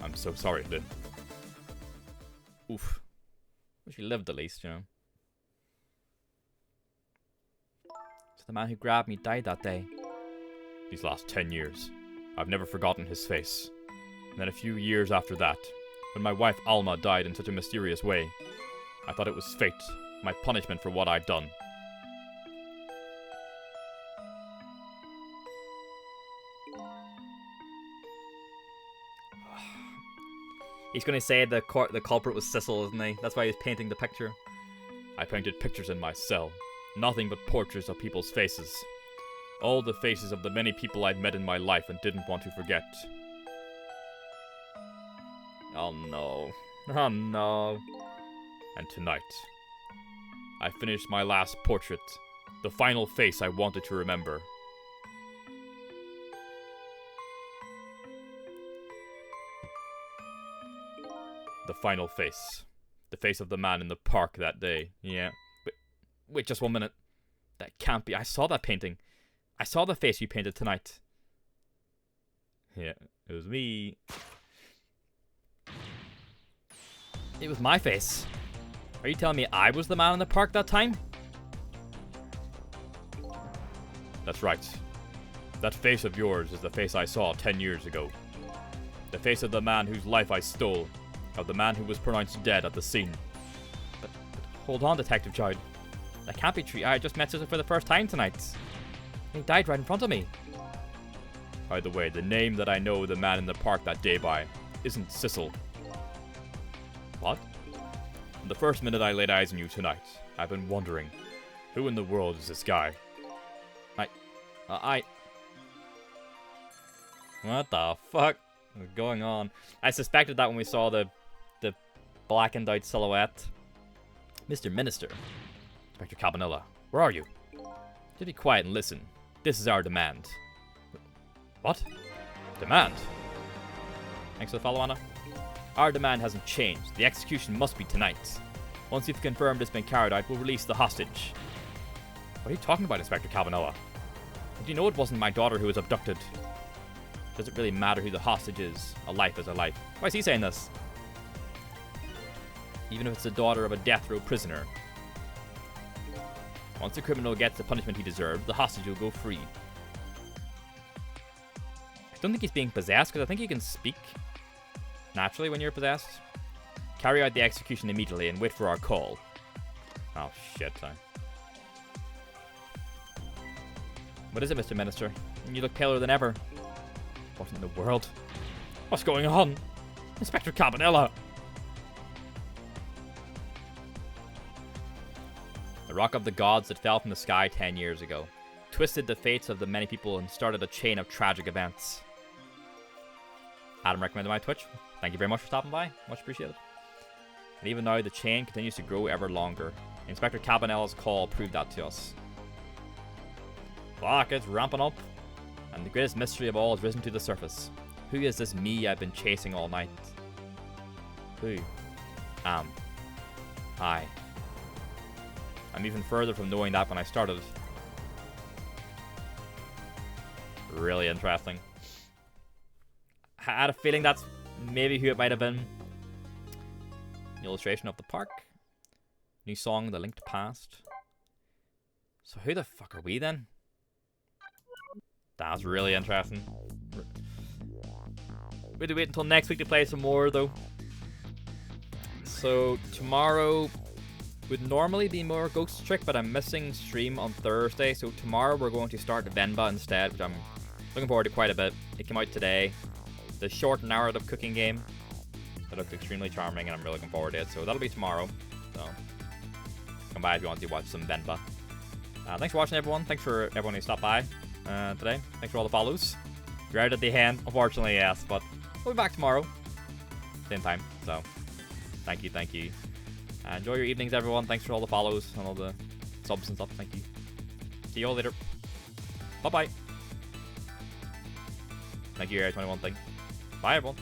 I'm so sorry, Lynn. Oof. Wish he lived at least, you know. So the man who grabbed me died that day. These last 10 years, I've never forgotten his face. And then a few years after that, when my wife Alma died in such a mysterious way, I thought it was fate, my punishment for what I'd done. He's going to say the culprit was Sissel, isn't he? That's why he's painting the picture. I painted pictures in my cell. Nothing but portraits of people's faces. All the faces of the many people I'd met in my life and didn't want to forget. Oh no. Oh no. And tonight, I finished my last portrait. The final face I wanted to remember. The final face. The face of the man in the park that day. Yeah. Wait just 1 minute. That can't be. I saw that painting. I saw the face you painted tonight. Yeah, it was me. It was my face. Are you telling me I was the man in the park that time? That's right. That face of yours is the face I saw 10 years ago. The face of the man whose life I stole. Of the man who was pronounced dead at the scene. But hold on, Detective Jowd. That can't be true. I just met Sissel for the first time tonight. He died right in front of me. By the way, the name that I know the man in the park that day by isn't Sissel. What? From the first minute I laid eyes on you tonight, I've been wondering, who in the world is this guy? What the fuck is going on? I suspected that when we saw the blackened out silhouette. Mr. Minister. Inspector Cabanela, where are you? Just be quiet and listen. This is our demand. What? Demand? Thanks for the follow, Anna. Our demand hasn't changed. The execution must be tonight. Once you've confirmed it's been carried out, we'll release the hostage. What are you talking about, Inspector Cabanela? Do you know it wasn't my daughter who was abducted? Does it really matter who the hostage is? A life is a life. Why is he saying this? Even if it's the daughter of a death row prisoner. Once the criminal gets the punishment he deserves, the hostage will go free. I don't think he's being possessed, because I think he can speak naturally when you're possessed. Carry out the execution immediately and wait for our call. Oh shit. What is it, Mr. Minister? You look paler than ever. What in the world? What's going on? Inspector Cabanela! The rock of the gods that fell from the sky 10 years ago twisted the fates of the many people and started a chain of tragic events. Adam recommended my Twitch. Thank you very much for stopping by. Much appreciated. And even now, the chain continues to grow ever longer. Inspector Cabanela's call proved that to us. Fuck, it's ramping up. And the greatest mystery of all has risen to the surface. Who is this me I've been chasing all night? Who am I? I'm even further from knowing that when I started. Really interesting. I had a feeling that's maybe who it might have been. The illustration of the park. New song, The Linked Past. So who the fuck are we then? That's really interesting. We have to wait until next week to play some more though. So tomorrow would normally be more Ghost Trick, but I'm missing stream on Thursday. So tomorrow we're going to start Venba instead, which I'm looking forward to quite a bit. It came out today. The short narrative cooking game. That looked extremely charming and I'm really looking forward to it. So that'll be tomorrow. So come by if you want to watch some Venba. Thanks for watching everyone. Thanks for everyone who stopped by today. Thanks for all the follows. You're out at the end, unfortunately, yes, but we'll be back tomorrow. Same time. So thank you, thank you. Enjoy your evenings, everyone. Thanks for all the follows and all the subs and stuff. Thank you. See you all later. Bye-bye. Thank you, Area 21 thing. Bye, everyone.